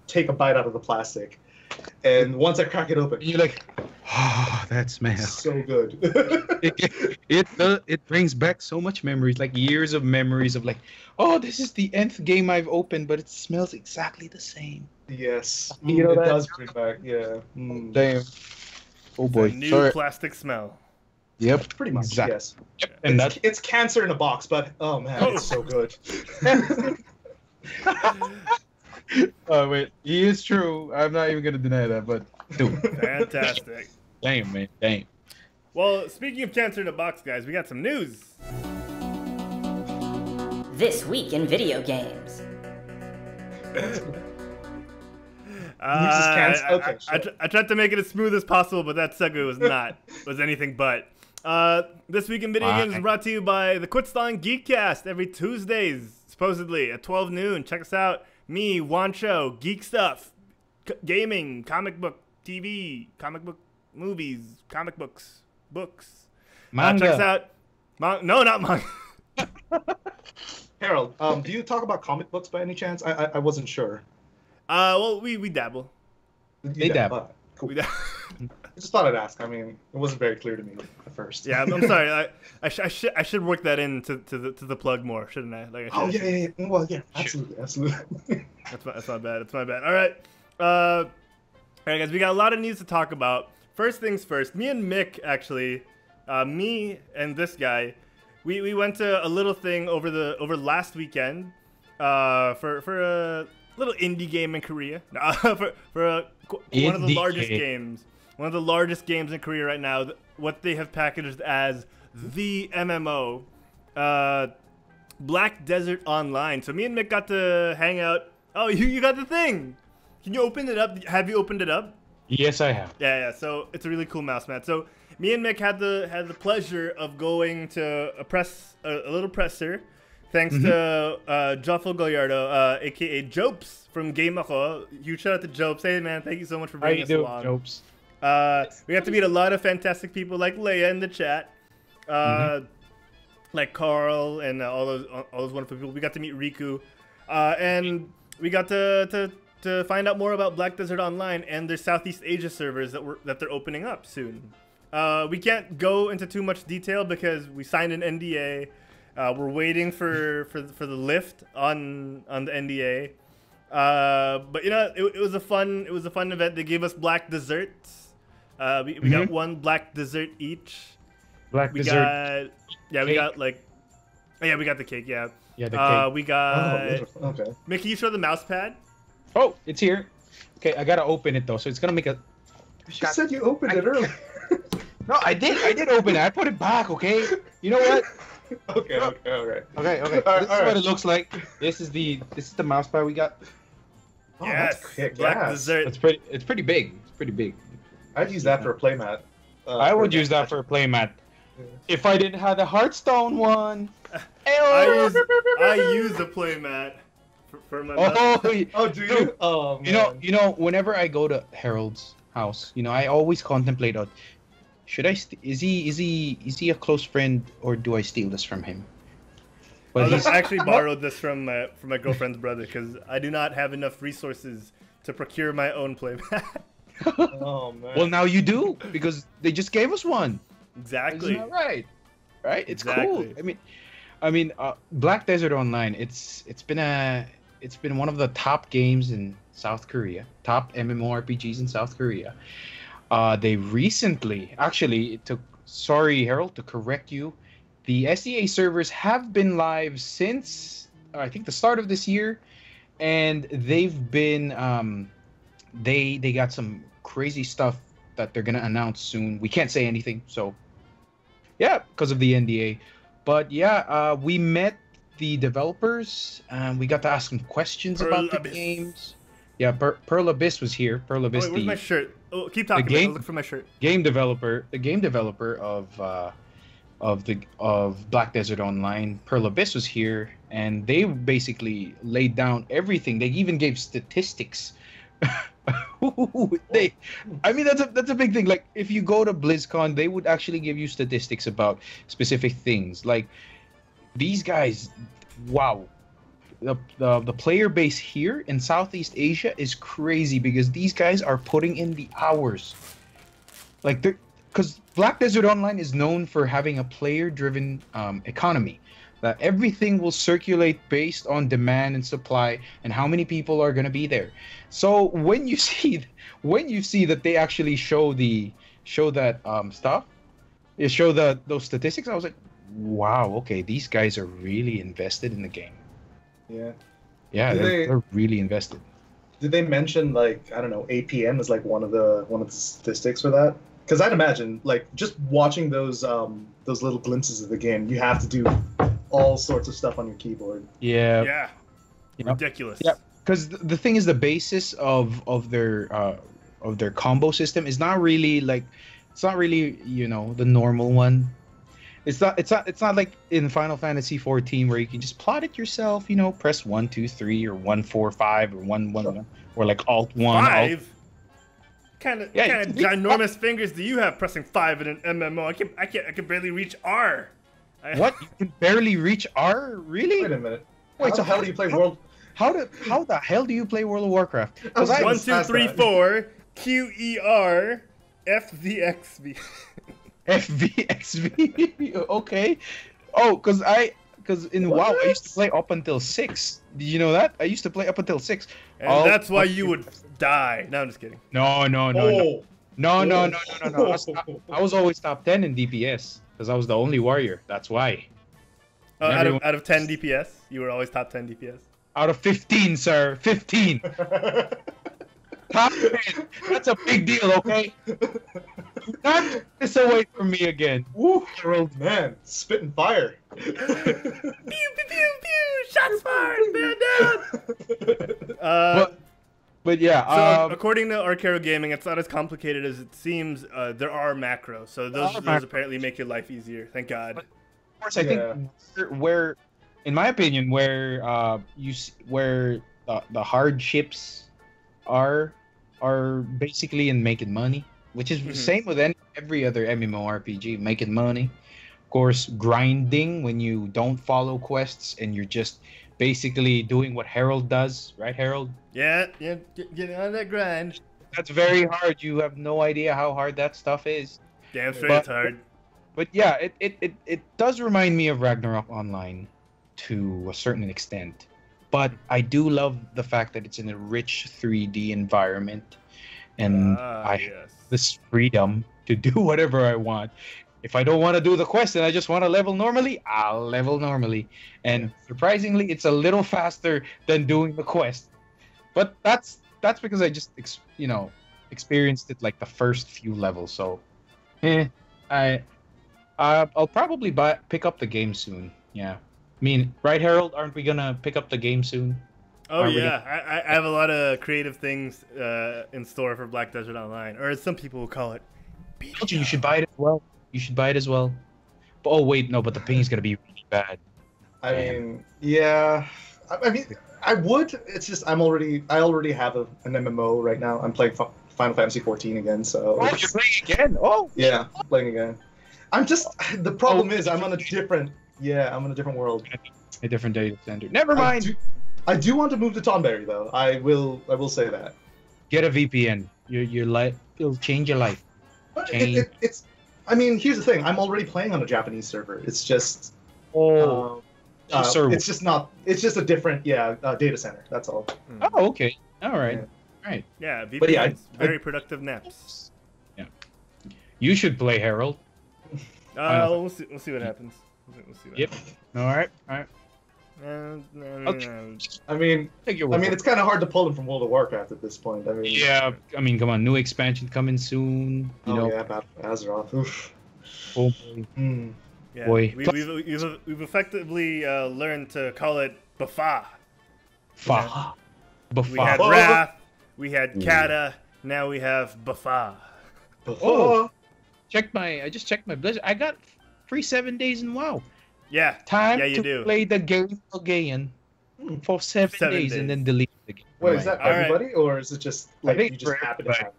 take a bite out of the plastic. And once I crack it open, You're like, oh, that smell. so good. It brings back so much memories, like years of memories of like, oh, this is the nth game I've opened, but it smells exactly the same. Yes. You know it that? does bring back, yeah. Mm. Damn. Oh boy. It's a new plastic smell. Yep. Pretty much, Exactly. yes. Yep. And It's cancer in a box, but, oh man, it's so good. Oh wait, he is true. I'm not even gonna deny that, but dude, Fantastic. damn man, damn. Well, speaking of cancer in a box, guys, we got some news. This week in video games. I tried to make it as smooth as possible, but that segue was anything but. This week in video games is brought to you by the Quitston Geekcast every Tuesdays, supposedly at 12 noon. Check us out. Me, Wancho, geek stuff, gaming, comic book, TV, comic book movies, comic books, Manga. Check us out. No, not manga. Harold, do you talk about comic books by any chance? I wasn't sure. Well, we dabble. They dabble. Cool. We dabble. I just thought I'd ask. I mean, it wasn't very clear to me at first. Yeah, I'm sorry. I should work that into the plug more, shouldn't I? Like I should. Yeah. Well, yeah, absolutely. That's my bad. All right. All right, guys. We got a lot of news to talk about. First things first. Me and Mick, actually, me and this guy, we went to a little thing over last weekend, for a little indie game in Korea. for one of the largest games. One of the largest games in Korea right now. What they have packaged as the MMO, Black Desert Online. So me and Mick got to hang out. Oh, you got the thing. Can you open it up? Have you opened it up? Yes, I have. Yeah. So it's a really cool mouse mat. So me and Mick had the pleasure of going to a little presser, thanks to Joffel Gallardo, aka Jopes from Game Ako. Huge shout out to Jopes. Hey man, thank you so much for bringing us along. Jopes? We got to meet a lot of fantastic people like Leia in the chat, like Carl and all those wonderful people. We got to meet Riku, and we got to find out more about Black Desert Online and their Southeast Asia servers that they're opening up soon. We can't go into too much detail because we signed an NDA. We're waiting for the lift on the NDA. But it was a fun event. They gave us black desserts. We got one black dessert each. We got we got the cake. Yeah. Yeah, the cake. We got. Oh, okay. Mick, can you show the mouse pad? Oh, it's here. Okay, I gotta open it though, so it's gonna make a. You said you opened it earlier. No, I did open it. I put it back. Okay. You know what? Okay. Okay. All This is what it looks like. This is the mouse pad we got. Oh, Yes, that's kick black ass. dessert. It's pretty big. It's pretty big. I'd use that for a playmat. I would use that for a playmat. If I didn't have the Hearthstone one. I use a playmat for my Oh, Oh, do you? Oh, man. Whenever I go to Harold's house, I always contemplate on, should I? Is he a close friend, or do I steal this from him? But I actually borrowed this from my girlfriend's brother because I do not have enough resources to procure my own playmat. Oh, man. Well, now you do, because they just gave us one. Exactly. Isn't that right? Right? It's Exactly. cool. I mean, Black Desert Online. It's been one of the top games in South Korea, top MMORPGs in South Korea. They recently, actually, sorry, Harold, to correct you, the SEA servers have been live since I think the start of this year, and they've been they got some crazy stuff that they're gonna announce soon. We can't say anything, so yeah, because of the NDA. But yeah, we met the developers, and we got to ask them questions about the games. Yeah, Pearl Abyss was here. Pearl Abyss. Wait, where's my shirt? Oh, keep talking. I'll look for my shirt. The game developer of Black Desert Online, Pearl Abyss, was here, and they basically laid down everything. They even gave statistics. That's a big thing. Like, if you go to BlizzCon, they would actually give you statistics about specific things. Like, these guys, wow. The player base here in Southeast Asia is crazy, because these guys are putting in the hours. Like, because Black Desert Online is known for having a player-driven economy. That everything will circulate based on demand and supply and how many people are going to be there. So when you see that they actually show that stuff, they show those statistics, I was like, wow, okay, these guys are really invested in the game. Yeah. Yeah, they're really invested. Did they mention, like, I don't know, APM is like one of the statistics for that? Because I'd imagine, like, just watching those little glimpses of the game, you have to do all sorts of stuff on your keyboard. Yeah. Yeah. Ridiculous. Yeah. Because the thing is, the basis of their combo system is not really the normal one. It's not like in Final Fantasy 14 where you can just plot it yourself. Press 1, 2, 3 or 1, 4, 5 or 1, 1, 1, or like Alt 1. 5. Kind of ginormous fingers do you have pressing 5 in an MMO? I can barely reach R. What? You can barely reach R? Really? Wait a minute. Wait, so how do you play World? How the hell do you play World of Warcraft? 1, 2, 3, 4. QER FVXV. FVXV. Okay. Oh, because in WoW I used to play up until 6. Did you know that? I used to play up until 6. And that's why you would die. No, I'm just kidding. No. I was always top 10 in DPS because I was the only warrior. That's why. Out of 10 DPS, you were always top 10 DPS. Out of 15, sir. 15. Top 10. That's a big deal, okay? Do not take this away from me again. Woo, Harold, man, spitting fire. Pew, pew, pew, pew, shots fired, man down. But yeah. So according to Arcaro Gaming, it's not as complicated as it seems. There are macros, so those apparently make your life easier. Thank God. But of course, I think where, in my opinion, where the hardships are basically in making money, which is the same with every other MMORPG, making money. Of course, grinding when you don't follow quests and you're just basically doing what Herald does, right, Herald? Yeah, get on that grind. That's very hard. You have no idea how hard that stuff is. Damn straight it's hard. But yeah, it does remind me of Ragnarok Online to a certain extent. But I do love the fact that it's in a rich 3D environment, and I have this freedom to do whatever I want. If I don't want to do the quest and I just want to level normally, I'll level normally. And surprisingly, it's a little faster than doing the quest. But that's because I just experienced it like the first few levels. So, I'll probably pick up the game soon. Yeah. I mean, right, Harold? Aren't we gonna pick up the game soon? Oh yeah, I have a lot of creative things in store for Black Desert Online, or as some people will call it, beta. You should buy it as well. But, oh wait, no, but the ping is gonna be really bad. I mean, I would. It's just I already have an MMO right now. I'm playing Final Fantasy 14 again. So. Oh, you're playing again? Oh. Yeah, playing again. The problem is I'm on a different. Yeah, I'm in a different world. A different data center. Never mind. I do want to move to Tonberry though. I will say that. Get a VPN. Your life. It'll change your life. It's. I mean, here's the thing. I'm already playing on a Japanese server. It's just. It's just not. It's just a different, data center. That's all. Oh, okay. All right. All right. Yeah, VPN's very productive naps. Yeah. You should play Herald. We'll see what happens. We'll see what Yep. All right. All right. I mean, it's kind of hard to pull him from World of Warcraft at this point. I mean, yeah. I mean, come on, new expansion coming soon. You know. Yeah, Battle for Azeroth. Oof. Oh, yeah, boy. We've effectively learned to call it Bafa. Bafa. We had Wrath, we had Kata, now we have Bafa. Oh, I just checked my Blizzard. I got free 7 days in WoW. Yeah. Time to play the game again for 7 days and then delete the game. Wait, is that everybody, or is it just like you just happen to have?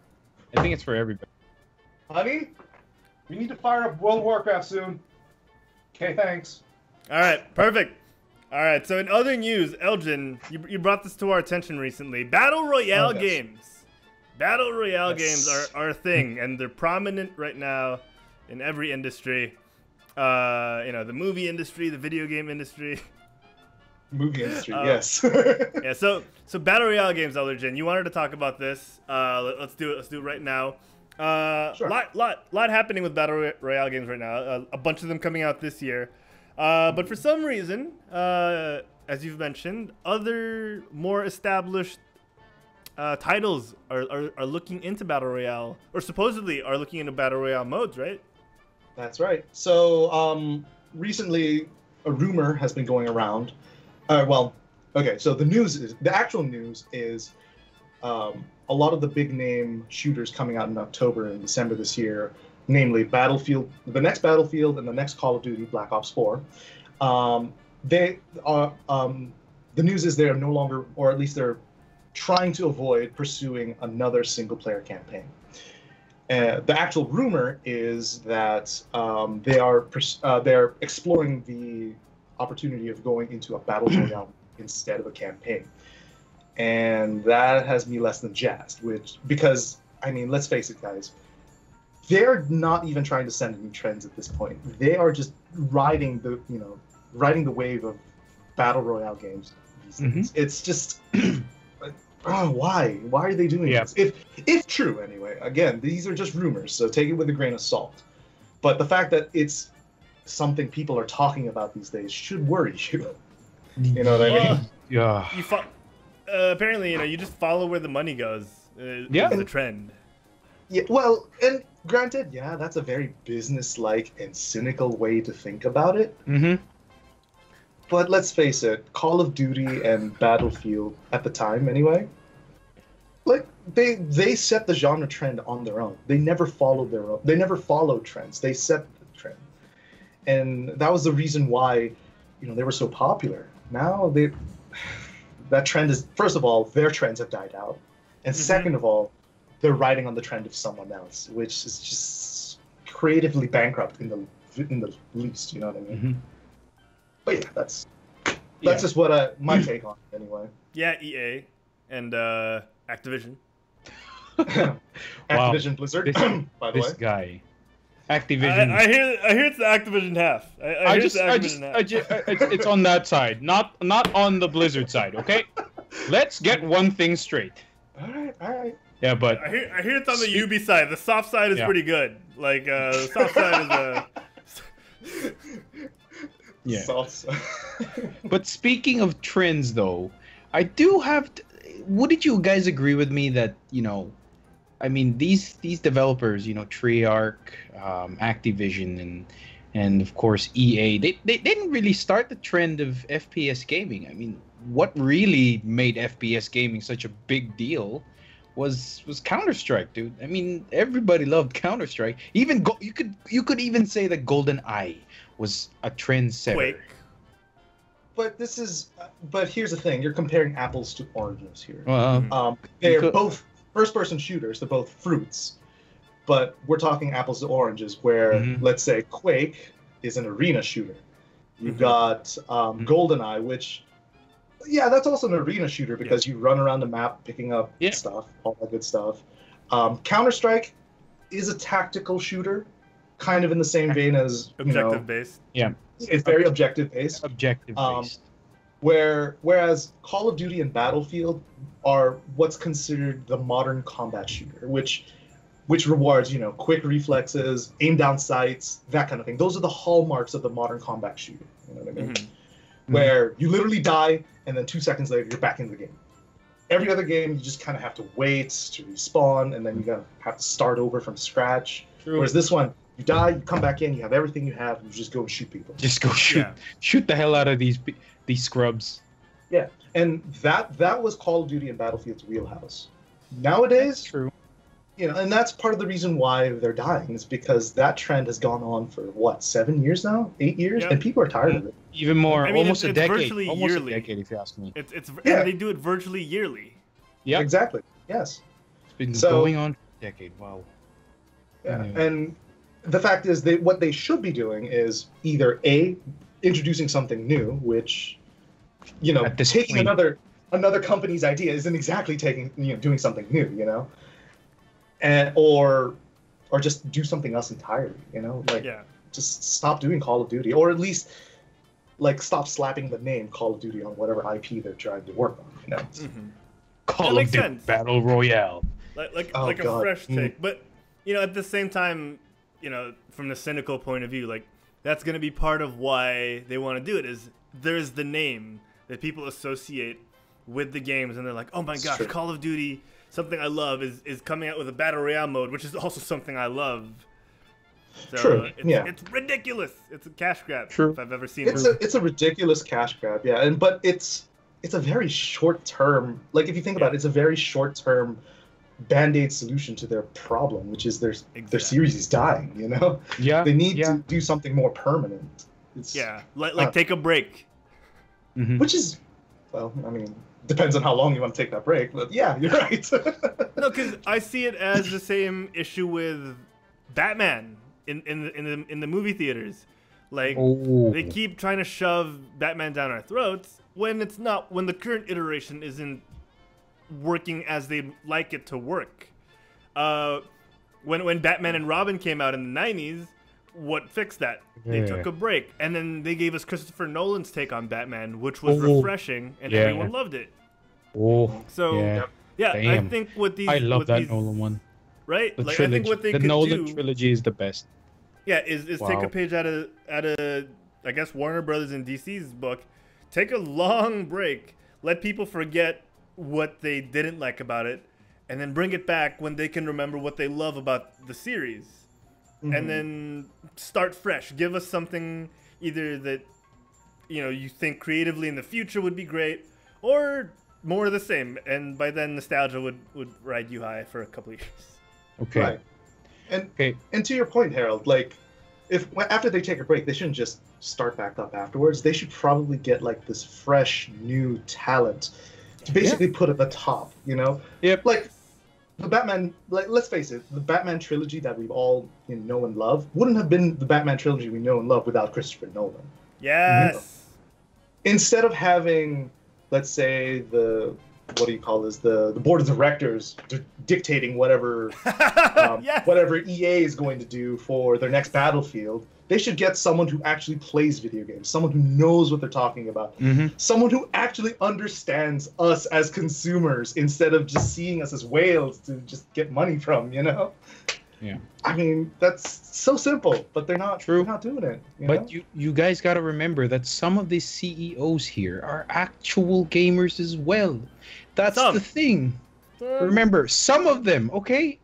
I think it's for everybody. Honey, we need to fire up World of Warcraft soon. Okay, thanks. All right, perfect. All right, so in other news, Elgene, you brought this to our attention recently. Battle Royale games. Battle Royale games are a thing, and they're prominent right now in every industry. The movie industry, the video game industry. Movie industry, yes. Yeah, so Battle Royale games, ElderDjinn, you wanted to talk about this. Let's do it. Let's do it right now. Sure. Lot happening with Battle Royale games right now. A bunch of them coming out this year. But for some reason, as you've mentioned, other more established titles are looking into Battle Royale, or supposedly are looking into Battle Royale modes, right? That's right. So recently, a rumor has been going around. So the actual news is a lot of the big name shooters coming out in October and December this year, namely Battlefield, the next Battlefield and the next Call of Duty, Black Ops 4. They are the news is they are no longer, or at least they're trying to avoid pursuing another single-player campaign. The actual rumor is that they're exploring the opportunity of going into a battle royale instead of a campaign, and that has me less than jazzed. Because I mean, let's face it, guys, they're not even trying to send any trends at this point. They are just riding the wave of battle royale games these days. It's just. Why are they doing this? If true, anyway. Again, these are just rumors, so take it with a grain of salt. But the fact that it's something people are talking about these days should worry you. You know what I mean? Yeah. Apparently, you just follow where the money goes. Is the trend. Yeah. Well, and granted, that's a very business-like and cynical way to think about it. But let's face it, Call of Duty and Battlefield at the time, anyway, like they set the genre trend on their own. They never followed their own. They never followed trends. They set the trend, and that was the reason why, they were so popular. Now that trend is, first of all, their trends have died out, and second of all, they're riding on the trend of someone else, which is just creatively bankrupt in the least. You know what I mean? But yeah, that's just what my take on it anyway. Yeah, EA and Activision. Activision Blizzard, by the way. This guy, Activision. I hear it's the Activision half. It's on that side, not on the Blizzard side. Okay, let's get one thing straight. All right. Yeah, but I hear it's on the Ubi side. The soft side is pretty good. Like the soft side is Yeah. Salsa. But speaking of trends, though, I do have. Wouldn't you guys agree with me that I mean these developers, Treyarch, Activision, and of course EA, they didn't really start the trend of FPS gaming. I mean, what really made FPS gaming such a big deal was Counter-Strike, dude. I mean, everybody loved Counter-Strike. Even you could even say that GoldenEye was a trendsetter. but here's the thing: you're comparing apples to oranges here. Well, They're both first-person shooters. They're both fruits, but we're talking apples to oranges. Where let's say Quake is an arena shooter. You've got GoldenEye, which, yeah, that's also an arena shooter because you run around the map picking up stuff, all that good stuff. Counter-Strike is a tactical shooter, kind of in the same vein as objective-based. Yeah. It's very objective-based. Objective-based. Whereas Call of Duty and Battlefield are what's considered the modern combat shooter, which rewards, quick reflexes, aim down sights, that kind of thing. Those are the hallmarks of the modern combat shooter. You know what I mean? Where you literally die, and then 2 seconds later, you're back in the game. Every other game, you just kind of have to wait to respawn, and then you gotta have to start over from scratch. True. Whereas this one, you die, you come back in, you have everything you have, and you just go and shoot people. Just go shoot. Yeah. Shoot the hell out of these scrubs. Yeah, and that was Call of Duty and Battlefield's wheelhouse. Nowadays, True. And that's part of the reason why they're dying, is because that trend has gone on for what, 7 years now, 8 years, and people are tired of it. Even more, I mean, almost a it's decade. virtually Almost yearly. a decade, if you ask me. And they do it virtually yearly. Yeah, Exactly. Yes. it's been So- going on for a decade. Wow. Yeah. Anyway. And the fact is, what they should be doing is either introducing something new, which At this taking point. another company's idea isn't exactly doing something new, and or just do something else entirely, just stop doing Call of Duty, or at least stop slapping the name Call of Duty on whatever IP they're trying to work on, Call of makes Duty sense. Battle Royale. Like Oh, a God. fresh take. But at the same time, from the cynical point of view, that's gonna be part of why they want to do it. Is there's the name that people associate with the games, and they're like, oh my gosh, true. Call of Duty, something I love, is coming out with a battle royale mode, which is also something I love. So True, it's ridiculous. It's a cash grab True. if I've ever seen It's it. it's a ridiculous cash grab, but it's a very short term. If you think about it, it's a very short term band-aid solution to their problem, which is their series is dying. Yeah. They need to do something more permanent. Take a break. Which is, well, I mean, depends on how long you want to take that break. But yeah, you're right. No, because I see it as the same issue with Batman in the movie theaters. They keep trying to shove Batman down our throats when it's not. When the current iteration isn't working as they'd like it to work. When Batman and Robin came out in the 90s, what fixed that? They took a break, and then they gave us Christopher Nolan's take on Batman, which was refreshing, and everyone loved it. So I Damn. think with these, I love that these, Nolan one. right? The I trilogy. think what they The could Nolan do, trilogy is the best. is take Wow. a page out of I guess Warner Brothers and DC's book, take a long break, let people forget what they didn't like about it, and then bring it back when they can remember what they love about the series. And then start fresh. Give us something either that you think creatively in the future would be great, or more of the same. And by then, nostalgia would ride you high for a couple of years. Okay. Right. And to your point, Harold, if after they take a break, they shouldn't just start back up afterwards. They should probably get this fresh new talent to basically put at the top. Yep. The Batman, let's face it, the Batman trilogy that we've all know and love wouldn't have been the Batman trilogy we know and love without Christopher Nolan. Yes. Instead of having, let's say, the board of directors dictating whatever Yes. whatever EA is going to do for their next Battlefield, they should get someone who actually plays video games, someone who knows what they're talking about, someone who actually understands us as consumers instead of just seeing us as whales to just get money from, Yeah. I mean, that's so simple, but they're not. True. They're not doing it. But you guys got to remember that some of the CEOs here are actual gamers as well. That's Some. the thing. Remember, some of them. Okay.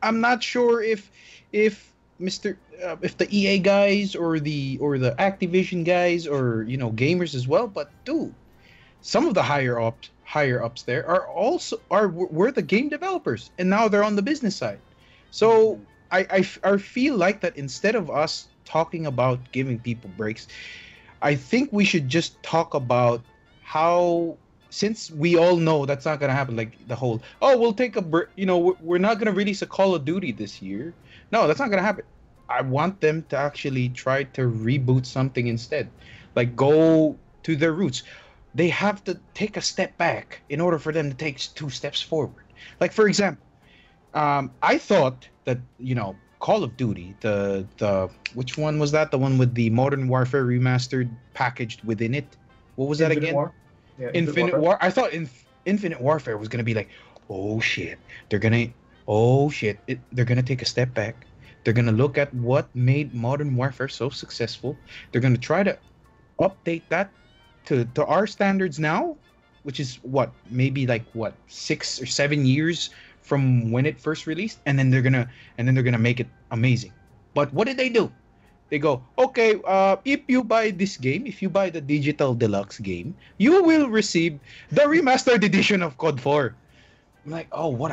I'm not sure if if the EA guys or the Activision guys or gamers as well. But dude, some of the higher ups there were the game developers, and now they're on the business side. So I feel like that instead of us talking about giving people breaks, I think we should just talk about how, since we all know that's not gonna happen, like the whole, oh, we'll take a break, you know, we're not gonna release a Call of Duty this year. No, that's not gonna happen. I want them to actually try to reboot something instead, like go to their roots. They have to take a step back in order for them to take 2 steps forward. Like, for example, I thought that, you know, Call of Duty, the which one was that? The one with the Modern Warfare remastered packaged within it. What was that again? War? Yeah, Infinite War. I thought Infinite Warfare was gonna be like, oh shit, they're gonna take a step back. They're gonna look at what made Modern Warfare so successful. They're gonna try to update that to our standards now, which is maybe 6 or 7 years from when it first released, and then they're gonna make it amazing. But what did they do? They go, okay, if you buy this game, if you buy the digital deluxe game, you will receive the remastered edition of COD 4. I'm like, oh, what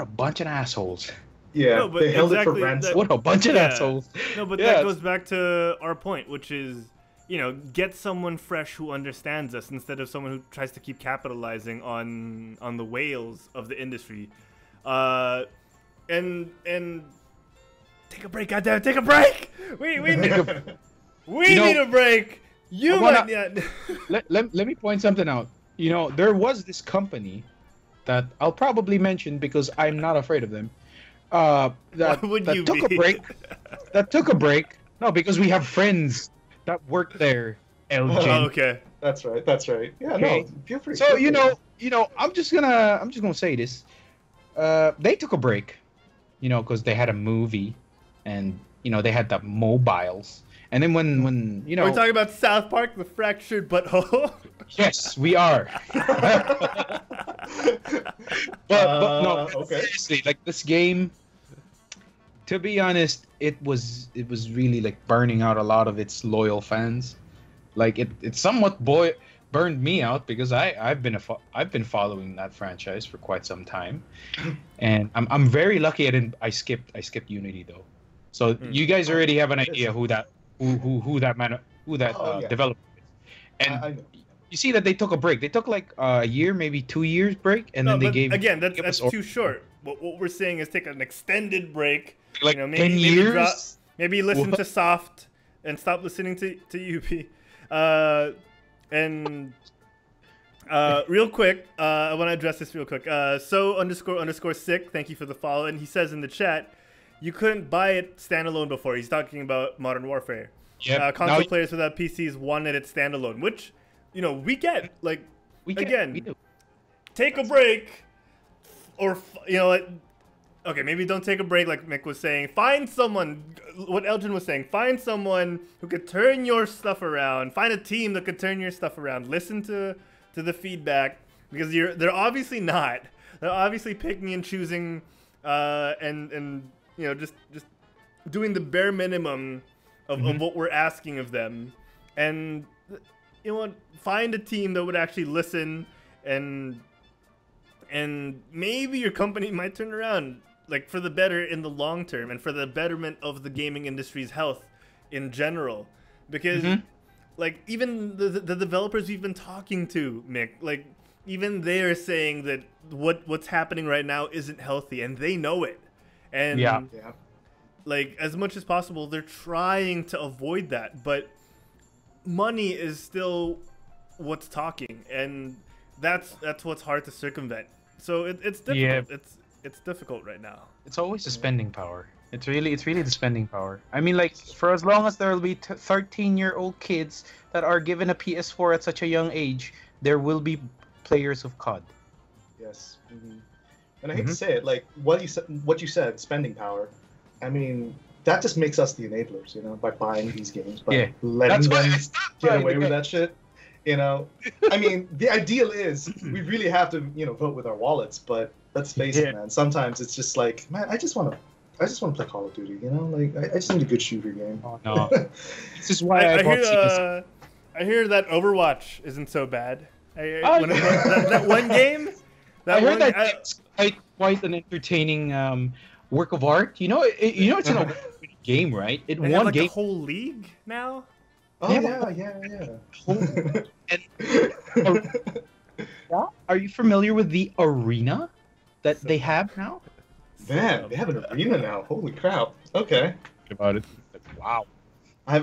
a bunch of assholes. Yeah, no, but they held exactly it for ransom. What a bunch of assholes. No, but Yeah. that goes back to our point, which is, you know, get someone fresh who understands us instead of someone who tries to keep capitalizing on the whales of the industry. And take a break, goddamn, take a break. We need a break. Let me point something out. You know, there was this company that I'll probably mention because I'm not afraid of them. That took a break. No, because we have friends that work there. Elgene. Oh, okay. That's right. Yeah, Okay. no, feel free. So you know, I'm just gonna say this. They took a break, you know, because they had a movie, and you know they had the mobiles. And then when you know, Are we talking about South Park, the fractured butthole? yes, we are. but no, okay. seriously, like this game. To be honest, it was really like burning out a lot of its loyal fans. Like it somewhat burned me out because I've been following that franchise for quite some time, and I'm very lucky I skipped Unity though. So you guys already have an idea who that developer is, and I know. you see that they took a break. They took like a year, maybe 2 years break, and then they gave That's too short. What we're saying is take an extended break. like You know, 10 years. Maybe listen What? to Soft and stop listening to UP. Real quick, I want to address this real quick. So__sick, thank you for the follow. And he says in the chat, you couldn't buy it standalone before. He's talking about Modern Warfare. Yeah. Console players without PCs wanted it standalone, which, you know, we get. Like, We again, do. take a break. Or, you know, like, okay, maybe don't take a break like Mick was saying. Find someone, what Elgene was saying, find someone who could turn your stuff around. Find a team that could turn your stuff around. Listen to the feedback, because they're obviously not. They're obviously picking and choosing and you know, just doing the bare minimum of what we're asking of them. And, you know what, find a team that would actually listen, and maybe your company might turn around, like, for the better in the long term and for the betterment of the gaming industry's health in general. Because, like, even the developers we've been talking to, Mick, like, even they're saying that what's happening right now isn't healthy, and they know it. And, like, as much as possible, they're trying to avoid that. But money is still what's talking, and that's what's hard to circumvent. So it's difficult. Yeah. It's difficult right now. It's always the spending power. It's really the spending power. I mean, like, for as long as there will be 13-year-old kids that are given a PS4 at such a young age, there will be players of COD. Yes. And I hate to say it, like what you said, spending power. I mean, that just makes us the enablers, you know, by buying these games, by letting them get away with that shit. You know, I mean, the ideal is we really have to, you know, vote with our wallets. But let's face it, man. Sometimes it's just like, man, I just want to play Call of Duty. You know, like I just need a good shooter game. Oh no, this is why I hear that Overwatch isn't so bad. That one game. I heard that it's quite an entertaining work of art. You know, it's an game, right? It they won have, like, game. a whole league now. Oh yeah. Are you familiar with the arena that they have now? Man, they have an arena now. Holy crap. Okay. About it. Wow. I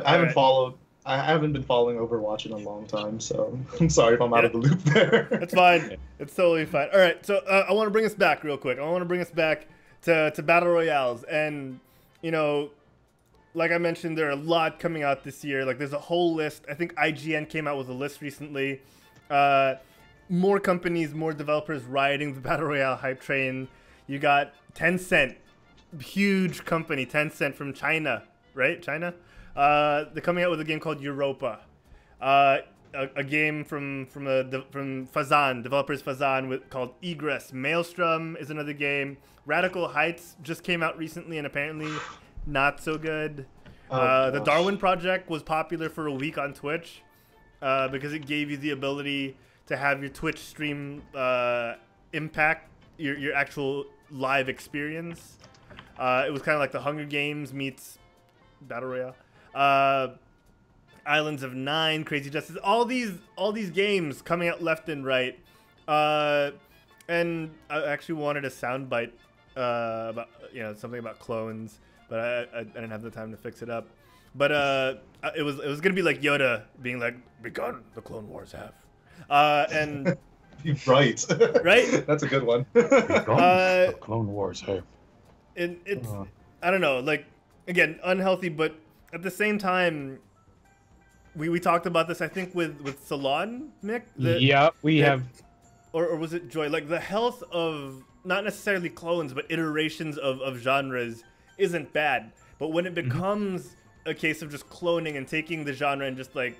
haven't been following Overwatch in a long time, so I'm sorry if I'm out of the loop there. It's fine. It's totally fine. All right, so I want to bring us back real quick. I want to bring us back to battle royales, and you know, like I mentioned, there are a lot coming out this year. Like there's a whole list. I think IGN came out with a list recently. More companies, more developers riding the battle royale hype train. You got Tencent, huge company, Tencent from China, right? China. They're coming out with a game called Europa, a game from Fazan, developers Fazan, called Egress. Maelstrom is another game. Radical Heights just came out recently and apparently not so good. The Darwin Project was popular for a week on Twitch because it gave you the ability to have your Twitch stream impact your actual live experience. It was kind of like the Hunger Games meets Battle Royale. Islands of Nine, Crazy Justice, all these games coming out left and right. And I actually wanted a soundbite about something about clones, but I didn't have the time to fix it up. But it was gonna be like Yoda being like, "Begun, the Clone Wars have," and right, right. That's a good one. The Clone Wars have. It's I don't know, like again, unhealthy, but at the same time, we talked about this, I think, with Salon, Mick. We have. Or was it Joy? Like the health of not necessarily clones, but iterations of genres isn't bad. But when it becomes a case of just cloning and taking the genre and just like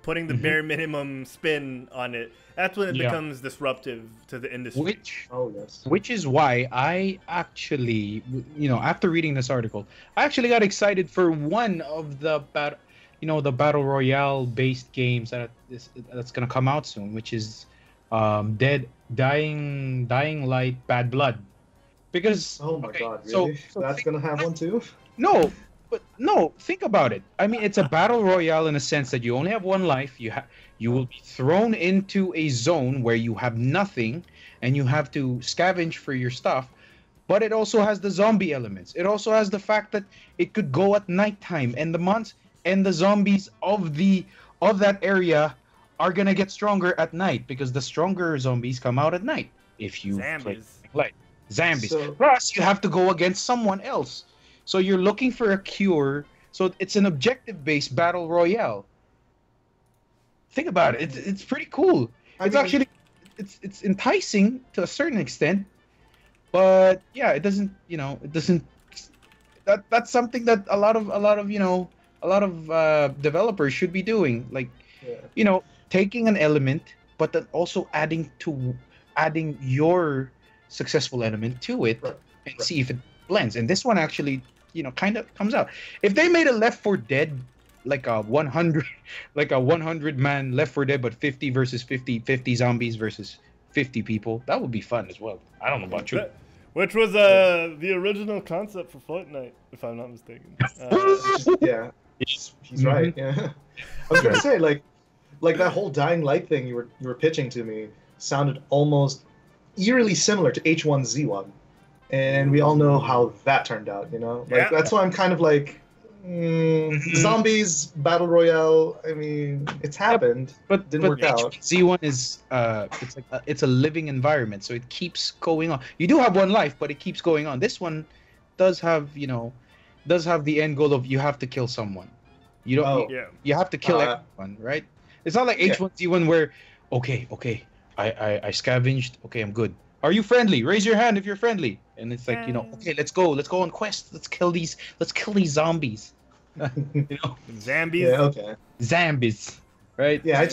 putting the bare minimum spin on it, that's when it becomes disruptive to the industry. Which is why I actually, after reading this article, I actually got excited for one of the battle royale based games that's gonna come out soon, which is Dying Light Bad Blood. Because oh my god, really? So that's gonna have one too? No, think about it. I mean, it's a battle royale in a sense that you only have one life. You will be thrown into a zone where you have nothing and you have to scavenge for your stuff. But it also has the zombie elements. It also has the fact that it could go at nighttime, and the zombies of that area are gonna get stronger at night because the stronger zombies come out at night if you play light. Zombies. Plus, you have to go against someone else. So you're looking for a cure. So it's an objective-based battle royale. Think about it. It's pretty cool. It's enticing to a certain extent, but yeah, it doesn't. That's something that a lot of developers should be doing. Like, taking an element, but then also adding your successful element to it and see if it blends. And this one actually, kind of comes out. If they made a Left 4 Dead like a 100 man Left 4 Dead, but 50 versus 50 zombies versus 50 people, that would be fun as well. I don't know about you. Which was the original concept for Fortnite, if I'm not mistaken. Yeah, he's right. Yeah, I was gonna say like that whole Dying Light thing you were pitching to me sounded almost eerily similar to H1Z1, and we all know how that turned out. That's why I'm kind of like zombies battle royale. I mean, it's happened, but didn't work out. Z1 is it's a living environment, so it keeps going on. You do have one life, but it keeps going on. This one does have the end goal of you have to kill someone. You have to kill everyone, right? It's not like H1Z1 where okay, I scavenged. Okay, I'm good. Are you friendly? Raise your hand if you're friendly. And it's like, okay, let's go on quest. Let's kill these zombies. Zombies. Yeah, okay. Zombies, right? Yeah,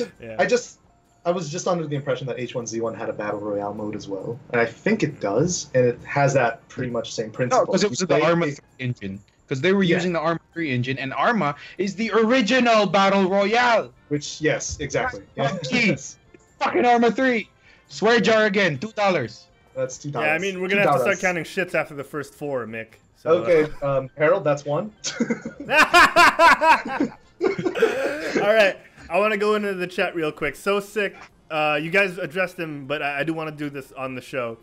I was just under the impression that H1Z1 had a battle royale mode as well, and I think it does, and it has that pretty much same principle. No, because it was the Arma 3 engine. Because they were using the Arma 3 engine, and Arma is the original battle royale. Which, yes, exactly. Yes. Fucking Arma 3. Swear jar again, $2. That's $2. Yeah, I mean, we're gonna have to start counting shits after the first 4, Mick. So, okay, Harold, that's 1. All right, I want to go into the chat real quick. So sick. You guys addressed him, but I do want to do this on the show.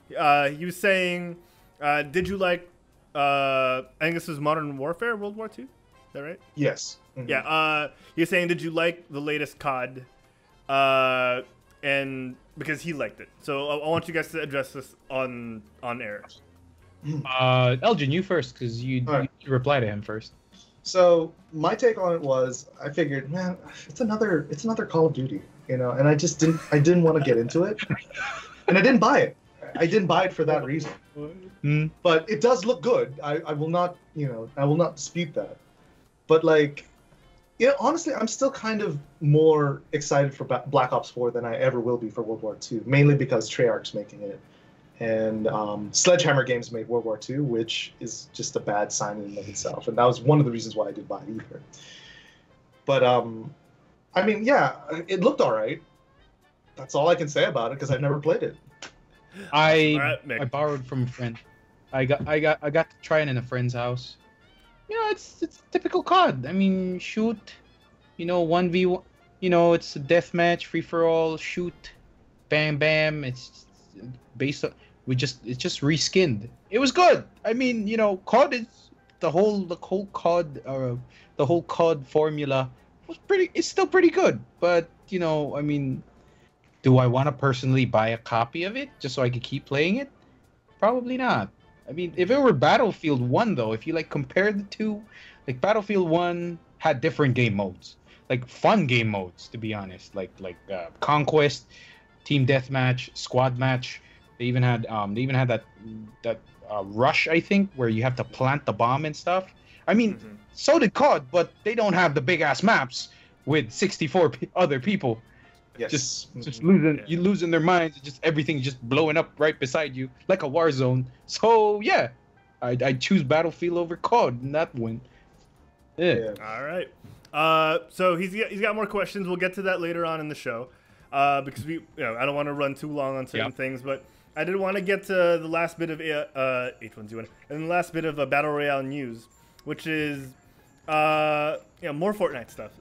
He was saying, did you like? I think this was Modern Warfare, World War II. Is that right? Yes. Mm-hmm. Yeah. He was saying, did you like the latest COD? And because he liked it, so I want you guys to address this on air. Elgin, you first, because you reply to him first. So my take on it was, I figured, man, it's another Call of Duty, you know, and I didn't want to get into it, and I didn't buy it. I didn't buy it for that reason. But it does look good. I will not, I will not dispute that. But like, honestly, I'm still kind of more excited for Black Ops 4 than I ever will be for World War II, mainly because Treyarch's making it. And Sledgehammer Games made World War II, which is just a bad sign in and of itself. And that was one of the reasons why I did buy it either. But, I mean, yeah, it looked all right. That's all I can say about it, because I've never played it. I borrowed from a friend. I got to try it in a friend's house. It's typical COD. I mean, shoot, 1v1. It's a deathmatch, free for all, shoot, bam bam. It's based on it's just reskinned. It was good. I mean, COD is the whole COD formula was pretty. It's still pretty good, but I mean, do I want to personally buy a copy of it just so I could keep playing it? Probably not. I mean, if it were Battlefield 1, though, if you compare the two, Battlefield 1 had different game modes, fun game modes, to be honest, like Conquest, Team Deathmatch, Squad Match. They even had that Rush, I think, where you have to plant the bomb and stuff. I mean, so did COD, but they don't have the big ass maps with 64 other people. Yes. Just losing their minds, just everything just blowing up right beside you like a war zone. So yeah, I choose Battlefield over COD in that one. Yeah. All right. So he's got more questions. We'll get to that later on in the show, because I don't want to run too long on certain things, but I did want to get to the last bit of H1Z1 and the last bit of Battle Royale news, which is more Fortnite stuff.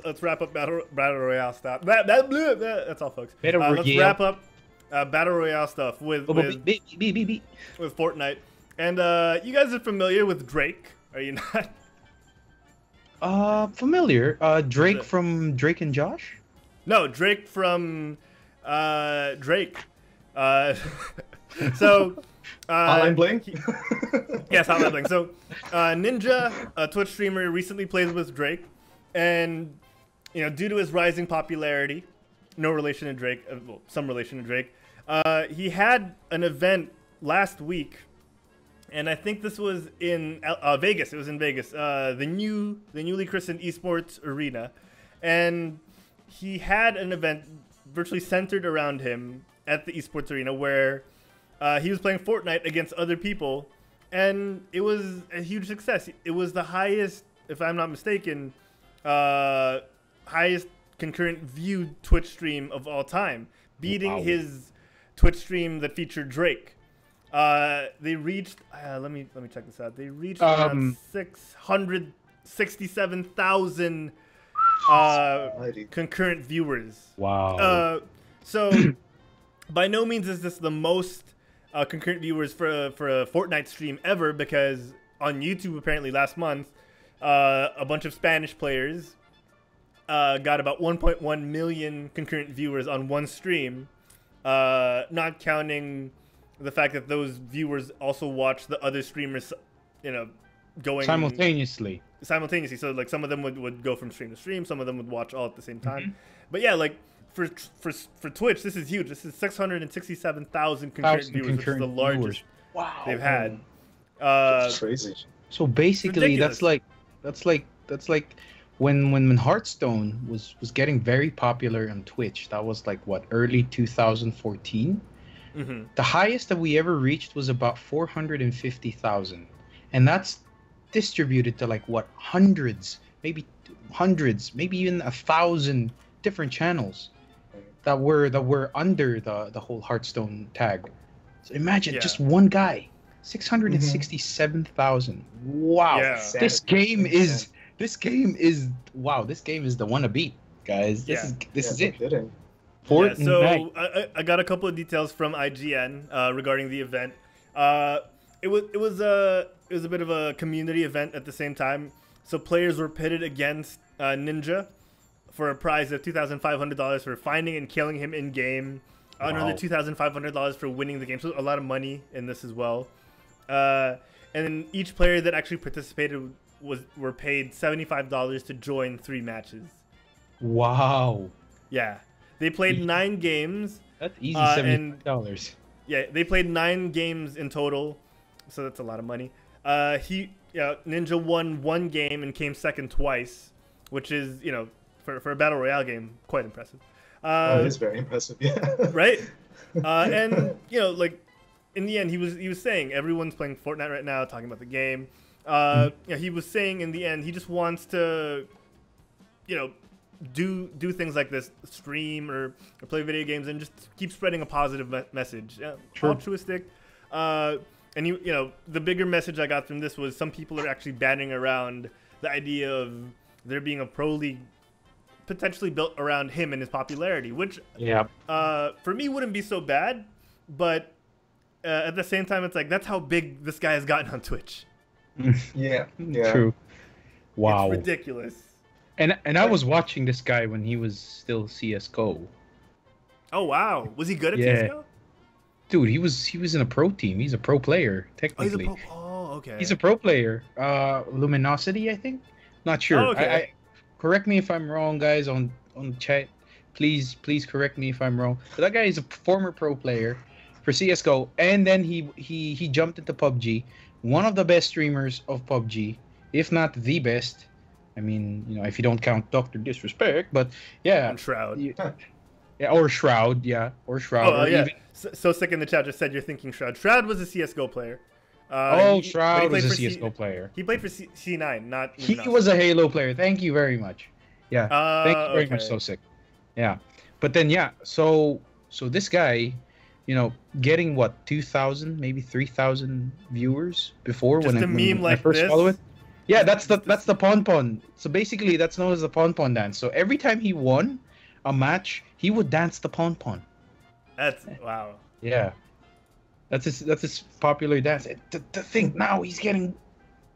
Let's wrap up Battle Royale stuff. That's all, folks. Let's wrap up Battle Royale stuff with Fortnite. And you guys are familiar with Drake, are you not? Familiar. Drake from Drake and Josh? No, Drake from Drake. So Hotline Bling? Yes, Hotline Bling. So Ninja, a Twitch streamer, recently played with Drake, and due to his rising popularity, no relation to Drake, well, some relation to Drake, he had an event last week, and I think this was in Vegas. It was in Vegas, the newly christened esports arena, and he had an event virtually centered around him at the esports arena where he was playing Fortnite against other people, and it was a huge success. It was the highest, if I'm not mistaken, highest concurrent viewed Twitch stream of all time, beating his Twitch stream that featured Drake. They reached, let me check this out. They reached around 667,000 concurrent viewers. Wow. So by no means is this the most concurrent viewers for a Fortnite stream ever, because on YouTube apparently last month a bunch of Spanish players got about 1.1 million concurrent viewers on one stream, not counting the fact that those viewers also watch the other streamers, going simultaneously. So some of them would go from stream to stream, some of them would watch all at the same time. But yeah, for Twitch, this is huge. This is 667,000 concurrent viewers, which is the largest they've had. That's crazy. So basically, that's like when Hearthstone was getting very popular on Twitch. That was early 2014. The highest that we ever reached was about 450,000, and that's distributed to hundreds, maybe even 1,000 different channels that were under the whole Hearthstone tag. So imagine just one guy, 667,000. Wow, this game is This game is wow. This game is the one to beat, guys. This is it. Kidding. Fortnite. So I got a couple of details from IGN regarding the event. It was a bit of a community event at the same time. So players were pitted against Ninja for a prize of $2,500 for finding and killing him in game. Another $2,500 for winning the game. So a lot of money in this as well. And then each player that actually participated were paid $75 to join 3 matches. Wow. Yeah, they played 9 games. That's easy. $75. Yeah, they played 9 games in total, so that's a lot of money. Ninja won 1 game and came second twice, which is, you know, for a battle royale game, quite impressive. It is very impressive, yeah. Right? And you know, like in the end, he was saying everyone's playing Fortnite right now, talking about the game. He was saying in the end, he just wants to, you know, do things like this, stream or play video games, and just keep spreading a positive message. Altruistic. And you know, the bigger message I got from this was some people are actually batting around the idea of there being a pro league potentially built around him and his popularity, which for me wouldn't be so bad, but at the same time, it's like that's how big this guy has gotten on Twitch. Yeah. True. Wow. It's ridiculous. And I was watching this guy when he was still CS:GO. Oh wow, was he good at Yeah. CS:GO? Dude, he was in a pro team. He's a pro player, technically. Okay. He's a pro player. Luminosity, I think. Not sure. Oh, okay. I correct me if I'm wrong, guys, on chat. Please correct me if I'm wrong. But that guy is a former pro player for CS:GO, and then he jumped into PUBG. One of the best streamers of PUBG, if not the best. I mean, you know, if you don't count Dr. Disrespect, but yeah. And Shroud. Yeah, or Shroud, or Shroud. Oh, or yeah. even, So sick in the chat just said you're thinking Shroud. Shroud was a CS:GO player. Shroud was a CS:GO player. He played for C9, not. He was a Halo player. Thank you very much. Yeah, thank you very much. Okay. So sick. Yeah, but then so this guy, you know, getting what 2,000, maybe 3,000 viewers before Just when I first this? follow it. Yeah, that's the pon pon. So basically, that's known as the pon pon dance. So every time he won a match, he would dance the pon pon. That's wow. Yeah, that's his popular dance. To think now he's getting,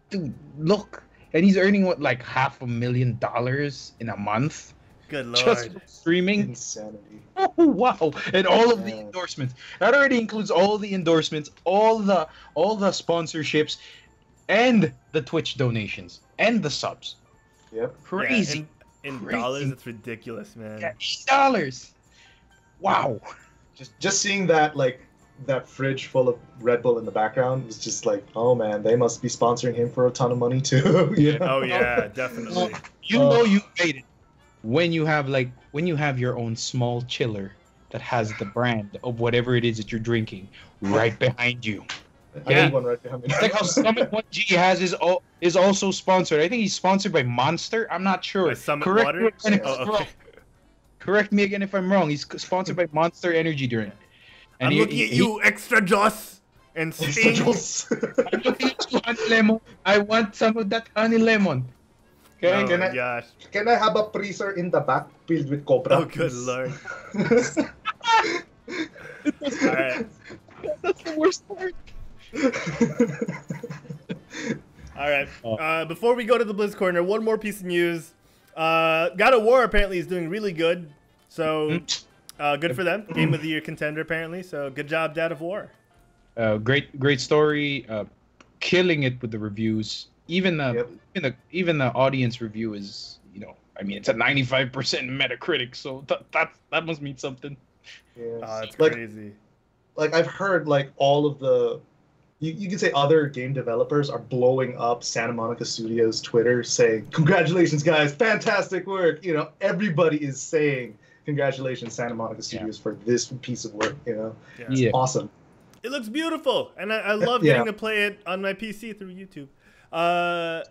dude, look, and he's earning what, like $500,000 in a month. Good lord. Just from streaming. Insanity. Oh wow! And all of the endorsements. That already includes all the endorsements, all the sponsorships, and the Twitch donations and the subs. Yep. Crazy. Yeah, in Crazy. dollars, it's ridiculous, man. Yeah, $8. Wow. Just seeing that, like, that fridge full of Red Bull in the background was just like, oh man, they must be sponsoring him for a ton of money too. You know? Oh yeah, definitely. You know you made it when you have your own small chiller that has the brand of whatever it is that you're drinking right behind you. I need one right behind me. It's like how Summit 1G is also sponsored. I think he's sponsored by Monster. I'm not sure. By Summit Correct Water? me again if Oh, I'm okay. wrong. Correct me again if I'm wrong. He's sponsored by Monster Energy Drink. And I'm looking at you, Extra Joss and Sting. I'm looking at you, Honey Lemon. I want some of that Honey Lemon. Okay? Oh Can my I- gosh. Can I have a freezer in the back filled with cobra? Oh good lord. Alright. That's the worst part. Alright. Before we go to the BLIZZ Corner, one more piece of news. God of War apparently is doing really good. So good for them. Game of the Year contender apparently. So good job, Dad of War. Great story. Killing it with the reviews. Even the audience review is, you know, I mean, it's a 95% Metacritic, so that must mean something. Yes. Oh, that's like, crazy. like I've heard like all of the you can say other game developers are blowing up Santa Monica Studios Twitter saying, "Congratulations guys, fantastic work." You know, everybody is saying congratulations Santa Monica Studios for this piece of work, you know. Yeah. Awesome. It looks beautiful, and I love getting to play it on my PC through YouTube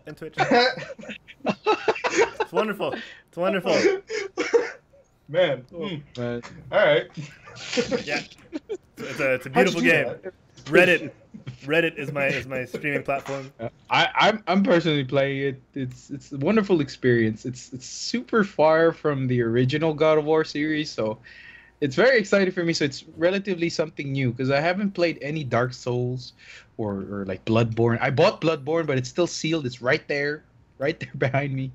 and Twitch. It's wonderful. It's wonderful. Man. But All right. Yeah, it's a beautiful game. Reddit Reddit is my streaming platform. I'm personally playing it. It's a wonderful experience. It's super far from the original God of War series, so it's very exciting for me. So it's relatively something new because I haven't played any Dark Souls or like Bloodborne. I bought Bloodborne, but it's still sealed. It's right there behind me.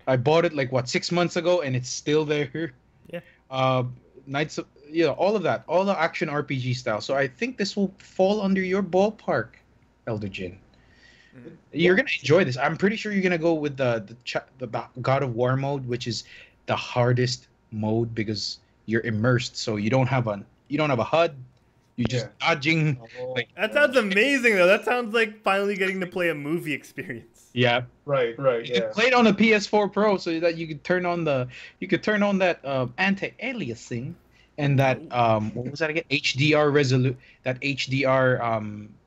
I bought it like 6 months ago, and it's still there. Yeah. Knights of, all of that, all the action RPG style. So I think this will fall under your ballpark, ElderDjinn. You're gonna enjoy this. I'm pretty sure you're gonna go with the God of War mode, which is the hardest mode because you're immersed. So you don't have a HUD. You're just dodging. Like, that sounds amazing, though. That sounds like finally getting to play a movie experience. Yeah. Right. You can play it on a PS4 Pro so that you could turn on that anti-aliasing and that what was that again? HDR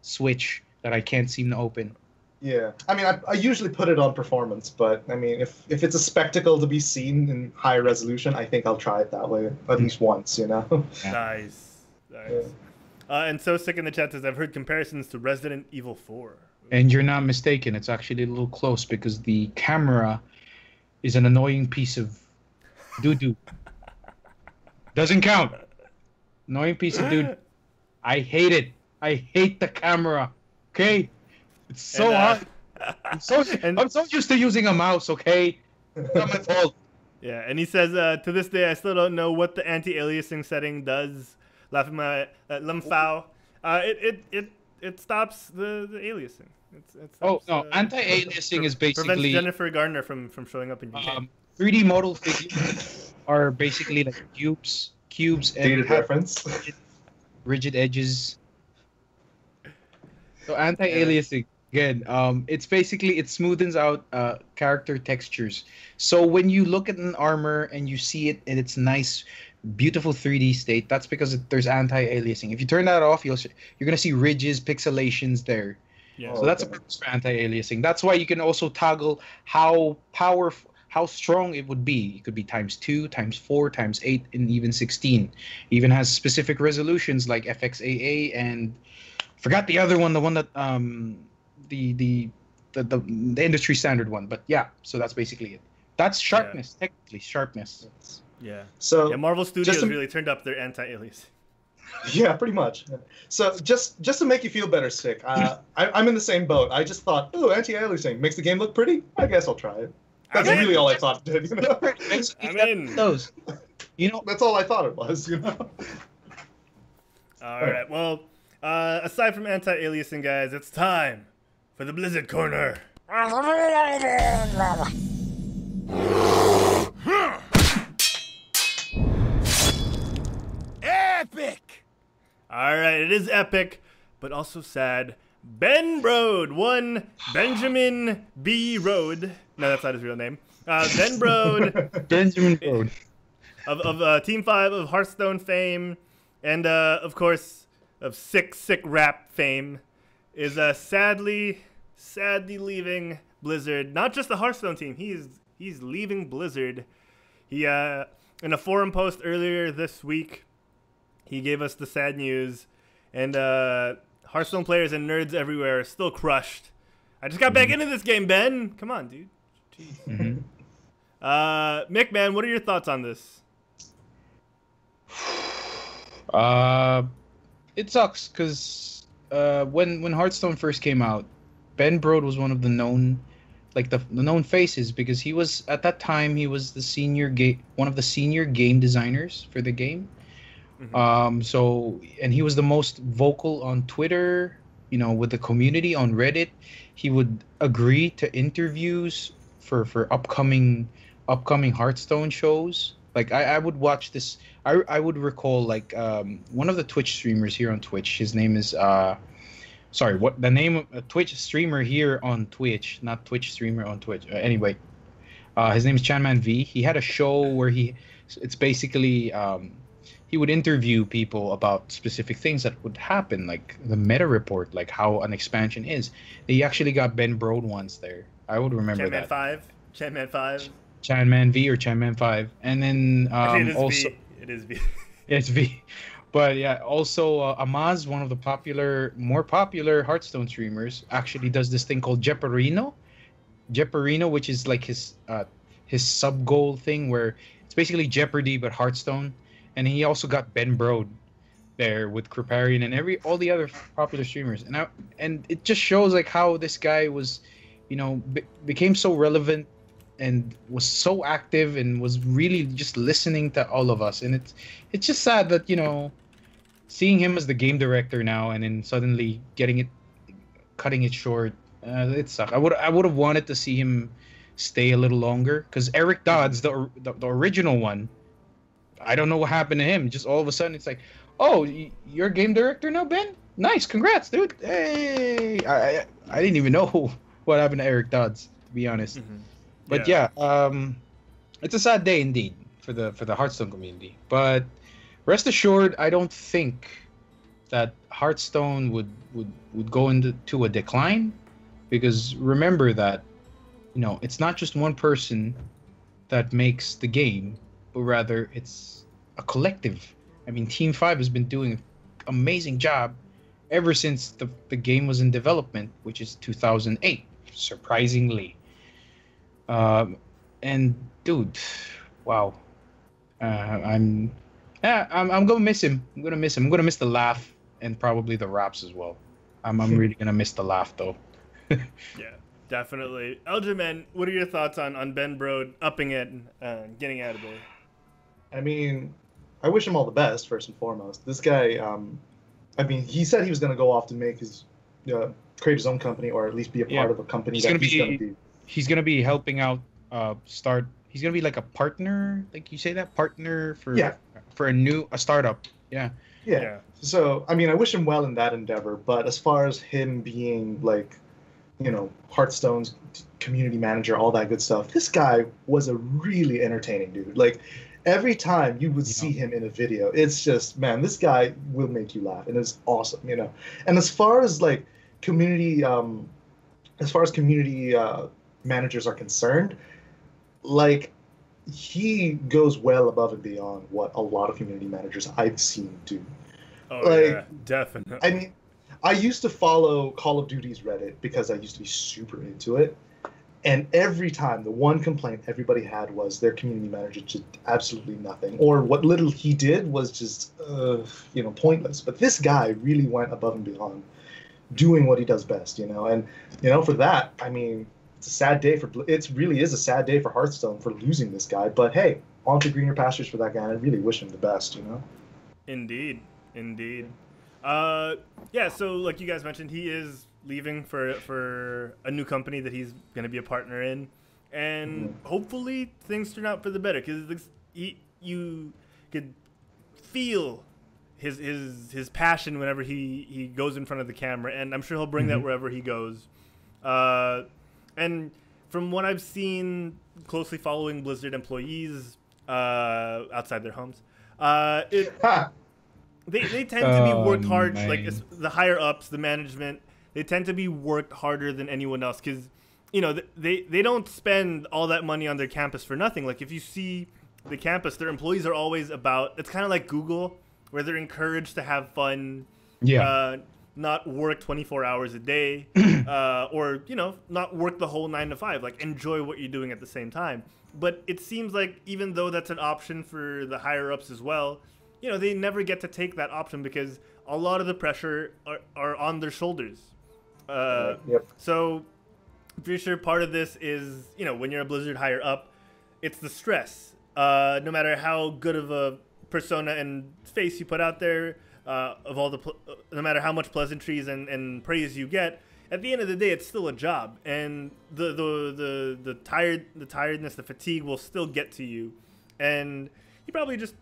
switch that I can't seem to open. Yeah, I mean, I usually put it on performance, but I mean, if it's a spectacle to be seen in high resolution, I think I'll try it that way at least once, Nice. Yeah. And So Sick in the chat says, I've heard comparisons to Resident Evil 4. And you're not mistaken. It's actually a little close because the camera is an annoying piece of doo-doo. Doesn't count. Annoying piece of doo-doo. I hate it. I hate the camera. Okay? It's so hard. I'm so used to using a mouse, okay? It's not my fault. Yeah, and he says, to this day, I still don't know what the anti-aliasing setting does. Laughing my Lemfao. It stops the aliasing. It stops, anti-aliasing is basically prevents Jennifer Garner from showing up in your game. 3D model figures are basically like cubes and dated reference. Rigid edges. So anti-aliasing again, it's basically it smoothens out character textures. So when you look at an armor and you see it in its nice, beautiful 3D state, that's because there's anti-aliasing. If you turn that off, you're gonna see ridges, pixelations there. Yeah. So that's a purpose for anti-aliasing. That's why you can also toggle how strong it would be. It could be ×2, ×4, ×8, and even 16. It even has specific resolutions like FXAA and forgot the other one, the one that the industry standard one. But yeah, so that's basically it. That's sharpness, technically sharpness. Yeah. So Marvel Studios really turned up their anti-aliasing. Yeah, pretty much. So just to make you feel better, Sick, I'm in the same boat. I just thought, oh, anti-aliasing makes the game look pretty. I guess I'll try it. That's really all I thought it did. Those. That's all I thought it was. All right. Well, aside from anti-aliasing, guys, it's time for the BLIZZ Corner. Epic! All right, it is epic, but also sad. Ben Brode, one Benjamin B. Rode. No, that's not his real name. Ben Brode. Benjamin Brode. Of Team 5 of Hearthstone fame, and of course, of sick rap fame, is sadly leaving Blizzard. Not just the Hearthstone team. He's leaving Blizzard. He in a forum post earlier this week, he gave us the sad news, and Hearthstone players and nerds everywhere are still crushed. I just got back into this game, Ben. Come on, dude. Jeez. Mick, man, what are your thoughts on this? It sucks because when Hearthstone first came out, Ben Brode was one of the known, the known faces because he was at that time one of the senior game designers for the game. Mm-hmm. And he was the most vocal on Twitter, with the community on Reddit. He would agree to interviews for upcoming Hearthstone shows. Like I would watch this. I would recall one of the Twitch streamers here on Twitch. His name is what the name of a Twitch streamer here on Twitch, not Twitch streamer on Twitch. Anyway, his name is Chanman V. He had a show where it's basically he would interview people about specific things that would happen, like the meta report, like how an expansion is. He actually got Ben Brode once there. I would remember that. Chanman 5. Chanman V or Chanman 5. And then Actually, also V. It is V. It's V. But yeah, also Amaz, one of the more popular Hearthstone streamers, actually does this thing called Jeoparino, which is like his sub goal thing where it's basically Jeopardy but Hearthstone. And he also got Ben Brode there with Kriparian and all the other popular streamers. And it just shows like how this guy was, became so relevant and was so active and was really just listening to all of us. And it's just sad that seeing him as the game director now and then suddenly cutting it short. It sucked. I would have wanted to see him stay a little longer because Eric Dodds, the original one, I don't know what happened to him. Just all of a sudden, it's like, oh, you're a game director now, Ben? Nice, congrats, dude. Hey, I didn't even know what happened to Eric Dodds, to be honest. Mm-hmm. But yeah, it's a sad day indeed for the Hearthstone community. But rest assured, I don't think that Hearthstone would go into a decline. Because remember that, it's not just one person that makes the game, but rather it's a collective. I mean, Team 5 has been doing an amazing job ever since the game was in development, which is 2008, surprisingly. And dude, wow. I'm gonna miss him. I'm gonna miss him. I'm gonna miss the laugh and probably the raps as well. I'm really gonna miss the laugh though. Yeah, definitely. Elgene, man, what are your thoughts on Ben Brode upping it and getting out of there? I mean, I wish him all the best, first and foremost. This guy, he said he was going to go off to make create his own company or at least be a part of a company he's going to be. He's going to be helping out, he's going to be like a partner, like you say that? Partner for a startup. Yeah. Yeah. So, I wish him well in that endeavor, but as far as him being like, Hearthstone's community manager, all that good stuff. This guy was a really entertaining dude. Like every time you would see him in a video, it's just, man, this guy will make you laugh, and it's awesome, And as far as like community, managers are concerned, like he goes well above and beyond what a lot of community managers I've seen do. Oh yeah, definitely. I used to follow Call of Duty's Reddit because I used to be super into it. And every time, the one complaint everybody had was their community manager did absolutely nothing. Or what little he did was just, pointless. But this guy really went above and beyond doing what he does best, And, for that, it's a sad day it really is a sad day for Hearthstone for losing this guy. But hey, on to greener pastures for that guy. And I really wish him the best, Indeed. So like you guys mentioned, he is leaving for a new company that he's going to be a partner in, and hopefully things turn out for the better, because you could feel his passion whenever he goes in front of the camera, and I'm sure he'll bring that wherever he goes. And from what I've seen, closely following Blizzard employees outside their homes, They tend to be worked hard, man. Like the higher ups, the management. They tend to be worked harder than anyone else because, they don't spend all that money on their campus for nothing. Like if you see the campus, their employees are always about. It's kind of like Google, where they're encouraged to have fun. Yeah. Not work 24 hours a day, or not work the whole 9 to 5. Like enjoy what you're doing at the same time. But it seems like even though that's an option for the higher ups as well, they never get to take that option because a lot of the pressure are on their shoulders. So I'm pretty sure part of this is, when you're a Blizzard higher up, it's the stress. No matter how good of a persona and face you put out there, no matter how much pleasantries and praise you get, at the end of the day, it's still a job, and the tiredness, the fatigue will still get to you, and you probably just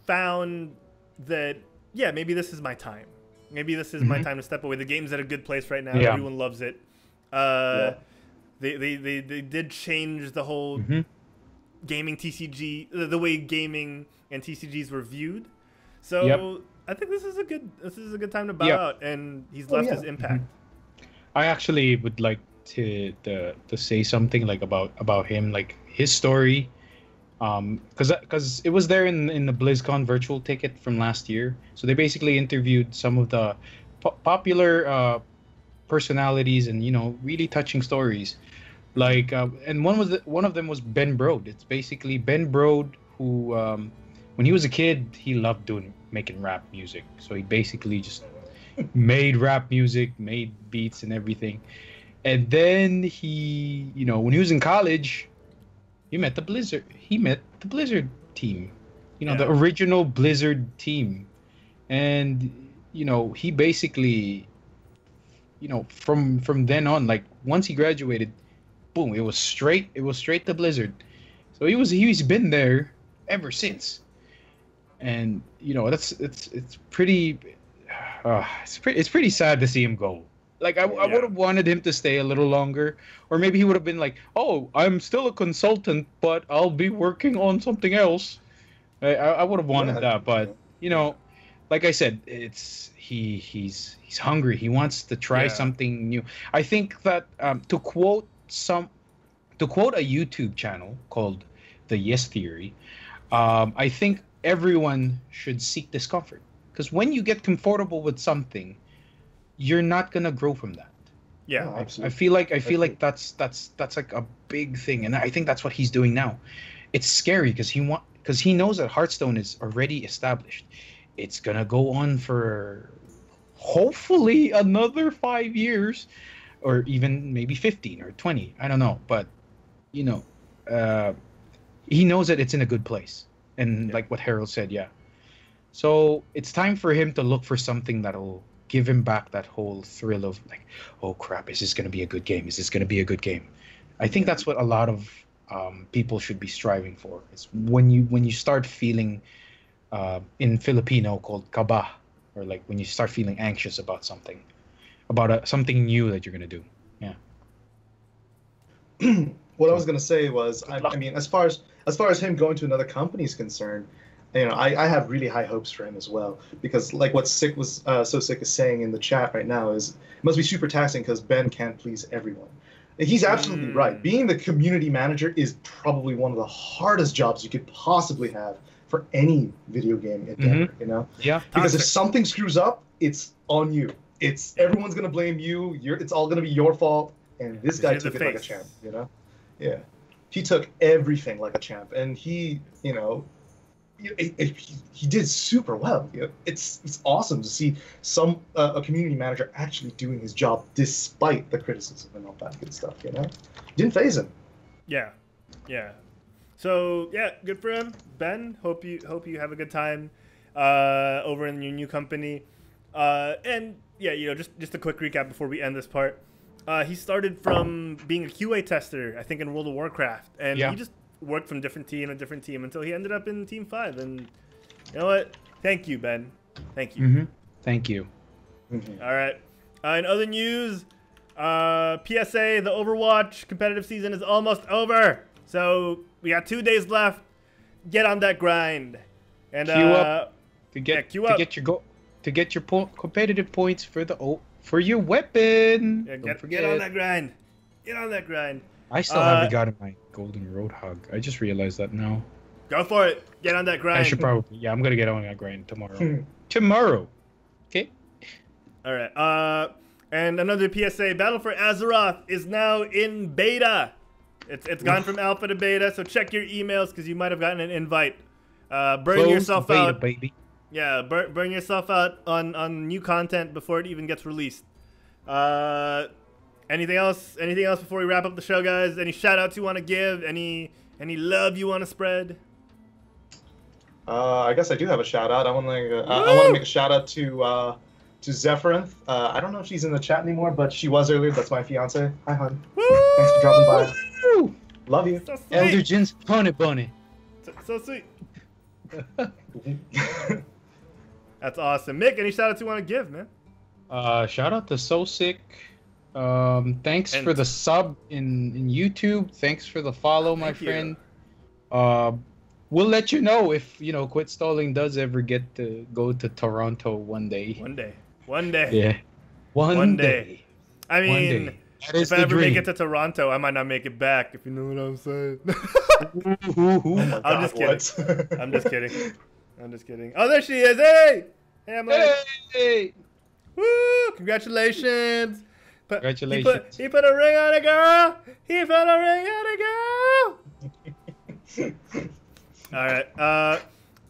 found that maybe this is my time. Maybe this is my time to step away. The game's at a good place right now. Yeah. Everyone loves it. They did change the whole gaming TCG, the way gaming and TCGs were viewed. So I think this is a good time to bow out, and he's left his impact. I actually would like to say something like about him, like his story. Because it was there in the BlizzCon virtual ticket from last year. So they basically interviewed some of the popular personalities and really touching stories. Like and one of them was Ben Brode. It's basically Ben Brode who when he was a kid he loved making rap music. So he basically just made rap music, made beats and everything. And then he, when he was in college, he met the Blizzard team. The original Blizzard team. And he basically from then on, like once he graduated, boom, it was straight to Blizzard. So he's been there ever since. And it's pretty sad to see him go. Like I would have wanted him to stay a little longer, or maybe he would have been like, "Oh, I'm still a consultant, but I'll be working on something else." I would have wanted that, but like I said, he's hungry. He wants to try something new. I think that to quote a YouTube channel called The Yes Theory, I think everyone should seek discomfort, because when you get comfortable with something, you're not gonna grow from that. Yeah, Oh, I feel like that's like a big thing, and I think that's what he's doing now. It's scary because he knows that Hearthstone is already established. It's gonna go on for hopefully another 5 years, or even maybe 15 or 20. I don't know, but he knows that it's in a good place, and like what Herald said, So it's time for him to look for something that'll give him back that whole thrill of like, oh crap, is this going to be a good game? Is this going to be a good game? I think that's what a lot of people should be striving for. It's when you start feeling in Filipino called kaba, or like when you start feeling anxious about something, something new that you're going to do. Yeah. What I was gonna say was, I mean, as far as him going to another company is concerned, I have really high hopes for him as well, because like what Sick was so sick is saying in the chat right now is it must be super taxing because Ben can't please everyone. He's absolutely right. Being the community manager is probably one of the hardest jobs you could possibly have for any video game endeavor. Yeah. Because if something screws up, it's on you. Everyone's gonna blame you. It's all gonna be your fault. And this guy took it like a champ. Yeah. He took everything like a champ, and he did super well. It's awesome to see a community manager actually doing his job despite the criticism and all that good stuff. Didn't faze him. Yeah. So good for him, Ben. Hope you have a good time over in your new company. And just a quick recap before we end this part. He started from being a QA tester, I think, in World of Warcraft, and he just worked from different team until he ended up in Team 5. And you know what? Thank you, Ben. Thank you. Thank you. All right. In other news, PSA, the Overwatch competitive season is almost over. So we got 2 days left. Get on that grind. And queue up to get your competitive points for your weapon. Yeah, get on that grind. Get on that grind. I still haven't gotten my golden roadhog. I just realized that now. Go for it. Get on that grind. I should probably. Yeah, I'm gonna get on that grind tomorrow. Tomorrow. Okay. All right. And another PSA: Battle for Azeroth is now in beta. It's gone from alpha to beta. So check your emails because you might have gotten an invite. Burn yourself beta, out, baby. Yeah, burn yourself out on new content before it even gets released. Anything else before we wrap up the show, guys? Any shout outs you want to give? Any love you want to spread? I guess I do have a shout out. I want to make a shout out to Zephyrinth. I don't know if she's in the chat anymore, but she was earlier. That's my fiance. Hi, hon. Woo! Thanks for dropping by. Woo! Love you. So sweet. ElderDjInn's bunny. So sweet. That's awesome. Mick, any shout outs you want to give, man? Shout out to So Sick. Thanks for the sub in YouTube. Thanks for the follow, my friend. We'll let you know if Quit Stalling does ever get to go to Toronto one day. One day. Yeah. One day. I mean, That is if I the ever make dream. it to Toronto, I might not make it back. If you know what I'm saying. I'm just kidding. I'm just kidding. I'm just kidding. Oh, there she is. Hey, Emily. Hey! Woo! Congratulations. Congratulations. He put a ring on it, girl. He put a ring on it, girl. All right.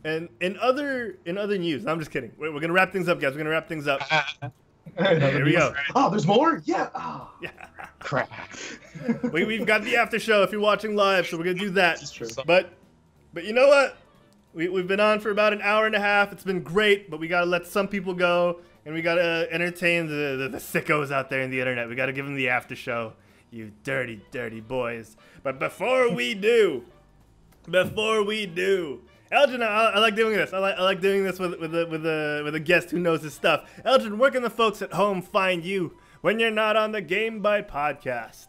And in other news, I'm just kidding. We're gonna wrap things up, guys. We're gonna wrap things up. Here we go. Oh, there's more? Yeah. Oh. Yeah. Crap. We've got the after show if you're watching live, so we're gonna do that. That's true. But you know what? We've been on for about an hour and a half. It's been great, but we gotta let some people go, and we gotta entertain the sickos out there in the internet. We gotta give them the after show. You dirty, dirty boys. But before we do, Elgin, I like doing this. I like doing this with a guest who knows his stuff. Elgin, where can the folks at home find you when you're not on the GameByte podcast?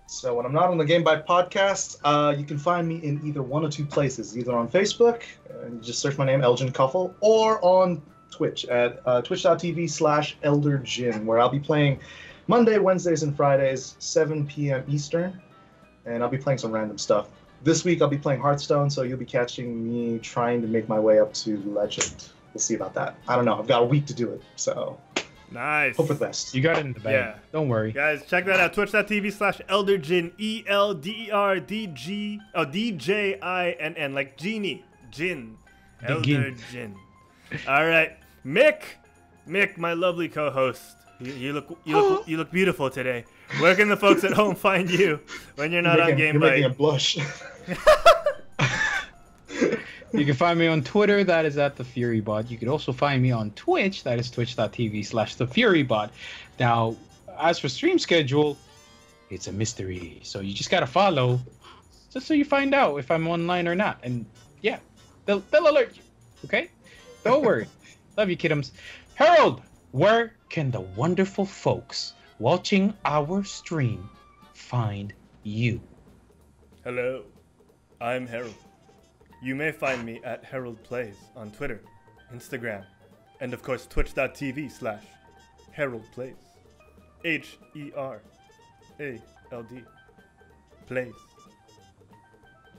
So when I'm not on the GameByte podcast, you can find me in either one or two places. Either on Facebook, and you just search my name, Elgene Kuffel, or on Twitch at twitch.tv/ElderDjinn, where I'll be playing Monday, Wednesdays, and Fridays, 7 p.m. Eastern, and I'll be playing some random stuff. This week I'll be playing Hearthstone, so you'll be catching me trying to make my way up to Legend. We'll see about that. I don't know. I've got a week to do it, so nice. hope for the best. You got it in the bag. Yeah. Don't worry. Guys, check that out. Twitch.tv/ElderDjinn. ELDERDG. Oh, DJINN. Like genie. Jinn. ElderDjinn. All right. Mick, my lovely co-host. You look beautiful today. Where can the folks at home find you when you're not on GameByte? You're making him blush. You can find me on Twitter, that is at TheFuryBot. You can also find me on Twitch, that is twitch.tv/TheFuryBot. Now, as for stream schedule, it's a mystery. So you just gotta follow, just so you find out if I'm online or not. And yeah, they'll alert you, okay? Don't worry. Love you, kiddos. Herald, where can the wonderful folks watching our stream find you? Hello, I'm Herald. You may find me at Herald Plays on Twitter, Instagram, and of course twitch.tv/Herald Plays. HERALD Plays.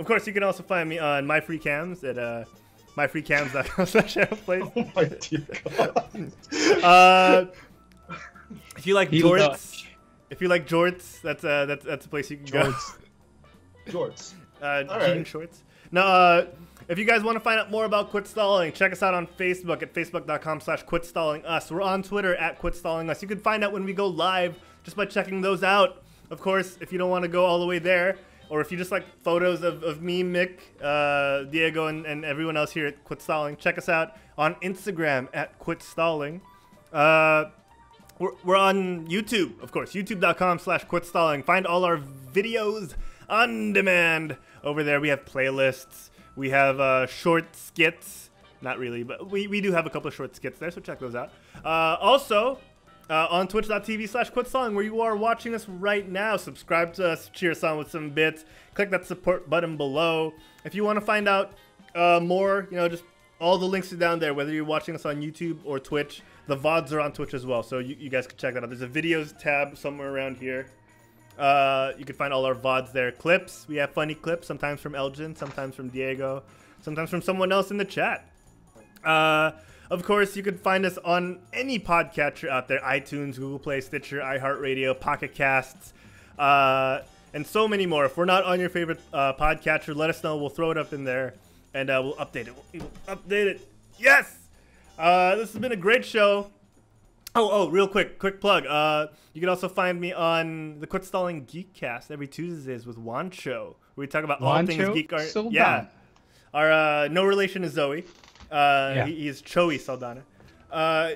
Of course, you can also find me on MyFreeCams at myfreecams.com/Herald Plays. Oh my dear God. If you like jorts, that's a place you can go. Jorts. Jean right. shorts. Now, if you guys want to find out more about Quit Stalling, check us out on Facebook at facebook.com/QuitStallingUs. We're on Twitter at QuitStallingUs. You can find out when we go live just by checking those out. Of course, if you don't want to go all the way there, or if you just like photos of me, Mick, Diego, and everyone else here at Quit Stalling, check us out on Instagram at Quit Stalling. We're on YouTube, of course, youtube.com/QuitStalling. Find all our videos on demand over there. We have playlists. We have short skits. Not really, but we do have a couple of short skits there, so check those out. Also, on twitch.tv/QuitStalling, where you are watching us right now. Subscribe to us, cheer us on with some bits. Click that support button below. If you want to find out more, just all the links are down there, whether you're watching us on YouTube or Twitch. The VODs are on Twitch as well, so you guys can check that out. There's a videos tab somewhere around here. You can find all our VODs there. Clips, we have funny clips, sometimes from Elgin, sometimes from Diego, sometimes from someone else in the chat. Of course, you can find us on any podcatcher out there: iTunes, Google Play, Stitcher, iHeartRadio, Pocket Casts, and so many more. If we're not on your favorite podcatcher, let us know. We'll throw it up in there, and we'll update it. We'll update it. Yes! This has been a great show. Oh, real quick plug. You can also find me on the Quit Stalling Geekcast every Tuesdays with Wancho, where we talk about all things geek art. Saldana. Yeah. Our no relation is Zoe. He is Choi Saldana. Our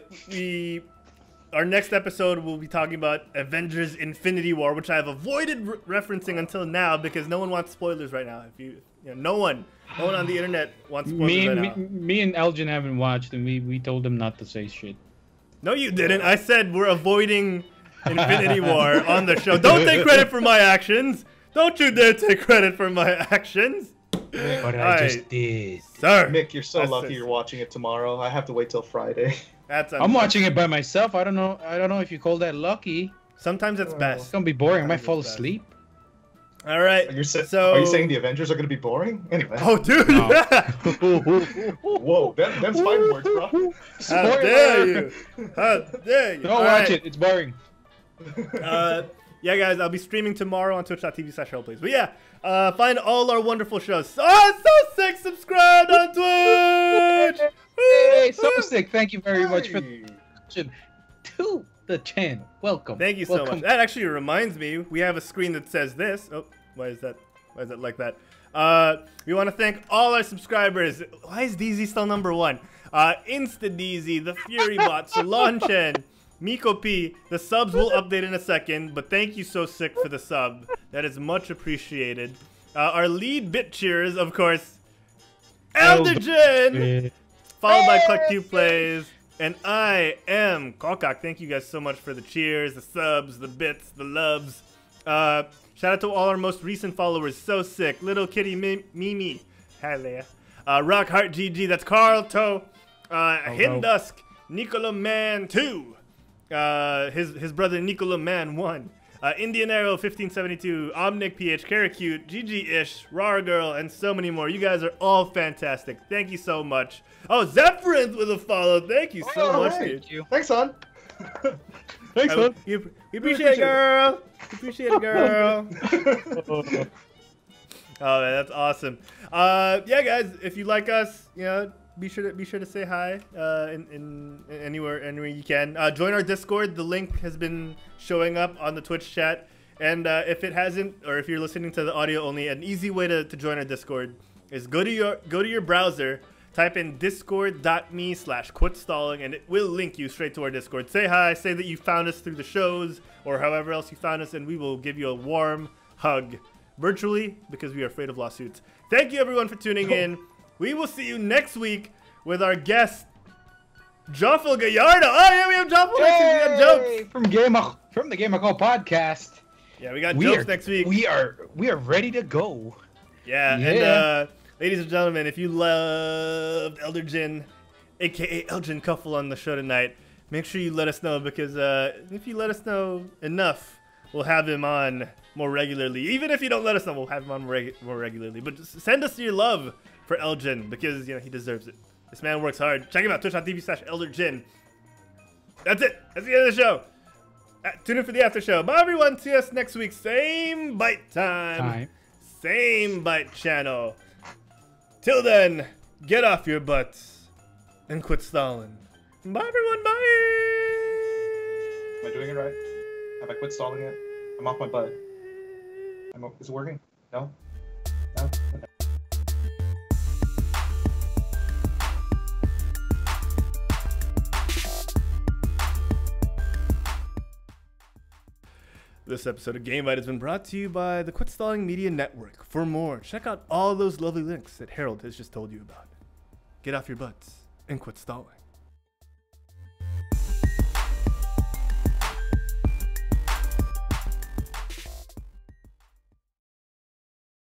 next episode we'll be talking about Avengers Infinity War, which I have avoided referencing until now because no one wants spoilers right now. No one on the internet wants spoilers right now. Me and Elgin haven't watched, and we told them not to say shit. No, you didn't. I said we're avoiding Infinity War on the show. Don't take credit for my actions. Don't you dare take credit for my actions. But I just did. Sir. Mick, you're so lucky you're watching it tomorrow. I have to wait till Friday. That's I'm watching it by myself. I don't know if you call that lucky. Sometimes it's It's best. gonna be boring. I might Sometimes fall it's best. asleep. All right. Are you So you saying the Avengers are gonna be boring? Anyway. Oh, dude. No. Whoa, them's fighting words, bro. How dare you? How dare you? Don't All watch right. it. It's boring. Yeah, guys, I'll be streaming tomorrow on twitch.tv/heraldplays. But yeah, find all our wonderful shows. Oh, so sick! Subscribe on Twitch. Hey, so sick. Thank you very much for the introduction to the channel. Welcome. Thank you so much. That actually reminds me, we have a screen that says this. Oh, why is that? Why is it like that? We want to thank all our subscribers. Why is DZ still #1? InstaDZ, the FuryBot, Solanchen, Miko P. The subs will update in a second, but thank you so sick for the sub. That is much appreciated. Our lead bit cheers, of course, ElderDjinn, followed by Cluck Plays, and I am Kokak. Thank you guys so much for the cheers, the subs, the bits, the loves. Shout out to all our most recent followers. So sick. Little Kitty Mimi. Hello. Rock Heart GG. That's Carl Toe. Hindusk. Nicola Man 2. His brother Nicola Man 1. Indian Arrow 1572. Omnic PH. Caracute. GG Ish. Rar Girl. And so many more. You guys are all fantastic. Thank you so much. Oh, Zephyrin with a follow. Thank you so much, dude. Thank you. Thanks, son. Thanks, man. We appreciate it, girl. Appreciate it, girl. Oh man, that's awesome. Yeah, guys, if you like us, you know, be sure to say hi in anywhere you can. Join our Discord. The link has been showing up on the Twitch chat, and if it hasn't, or if you're listening to the audio only, an easy way to join our Discord is go to your browser. Type in discord.me/quitstalling and it will link you straight to our Discord. Say hi, say that you found us through the shows or however else you found us, and we will give you a warm hug virtually because we are afraid of lawsuits. Thank you everyone for tuning in. We will see you next week with our guest, Joffel Gallardo. Oh yeah, we have Joffel next week. We got jokes. From the Game podcast. Yeah, we got jokes next week. We are ready to go. Yeah. And ladies and gentlemen, if you loved ElderDjinn, aka Elgene Kuffel, on the show tonight, make sure you let us know, because if you let us know enough, we'll have him on more regularly. Even if you don't let us know, we'll have him on more regularly. But just send us your love for Elgene, because he deserves it. This man works hard. Check him out, twitch.tv/ElderDjinn. That's it. That's the end of the show. Tune in for the after show. Bye everyone. See us next week. Same bite time. Same bite channel. Till then, get off your butts and quit stalling. Bye, everyone. Bye. Am I doing it right? Have I quit stalling yet? I'm off my butt. Is it working? No? No? Okay. This episode of GameByte has been brought to you by the Quit Stalling Media Network. For more, check out all those lovely links that Herald has just told you about. Get off your butts and quit stalling.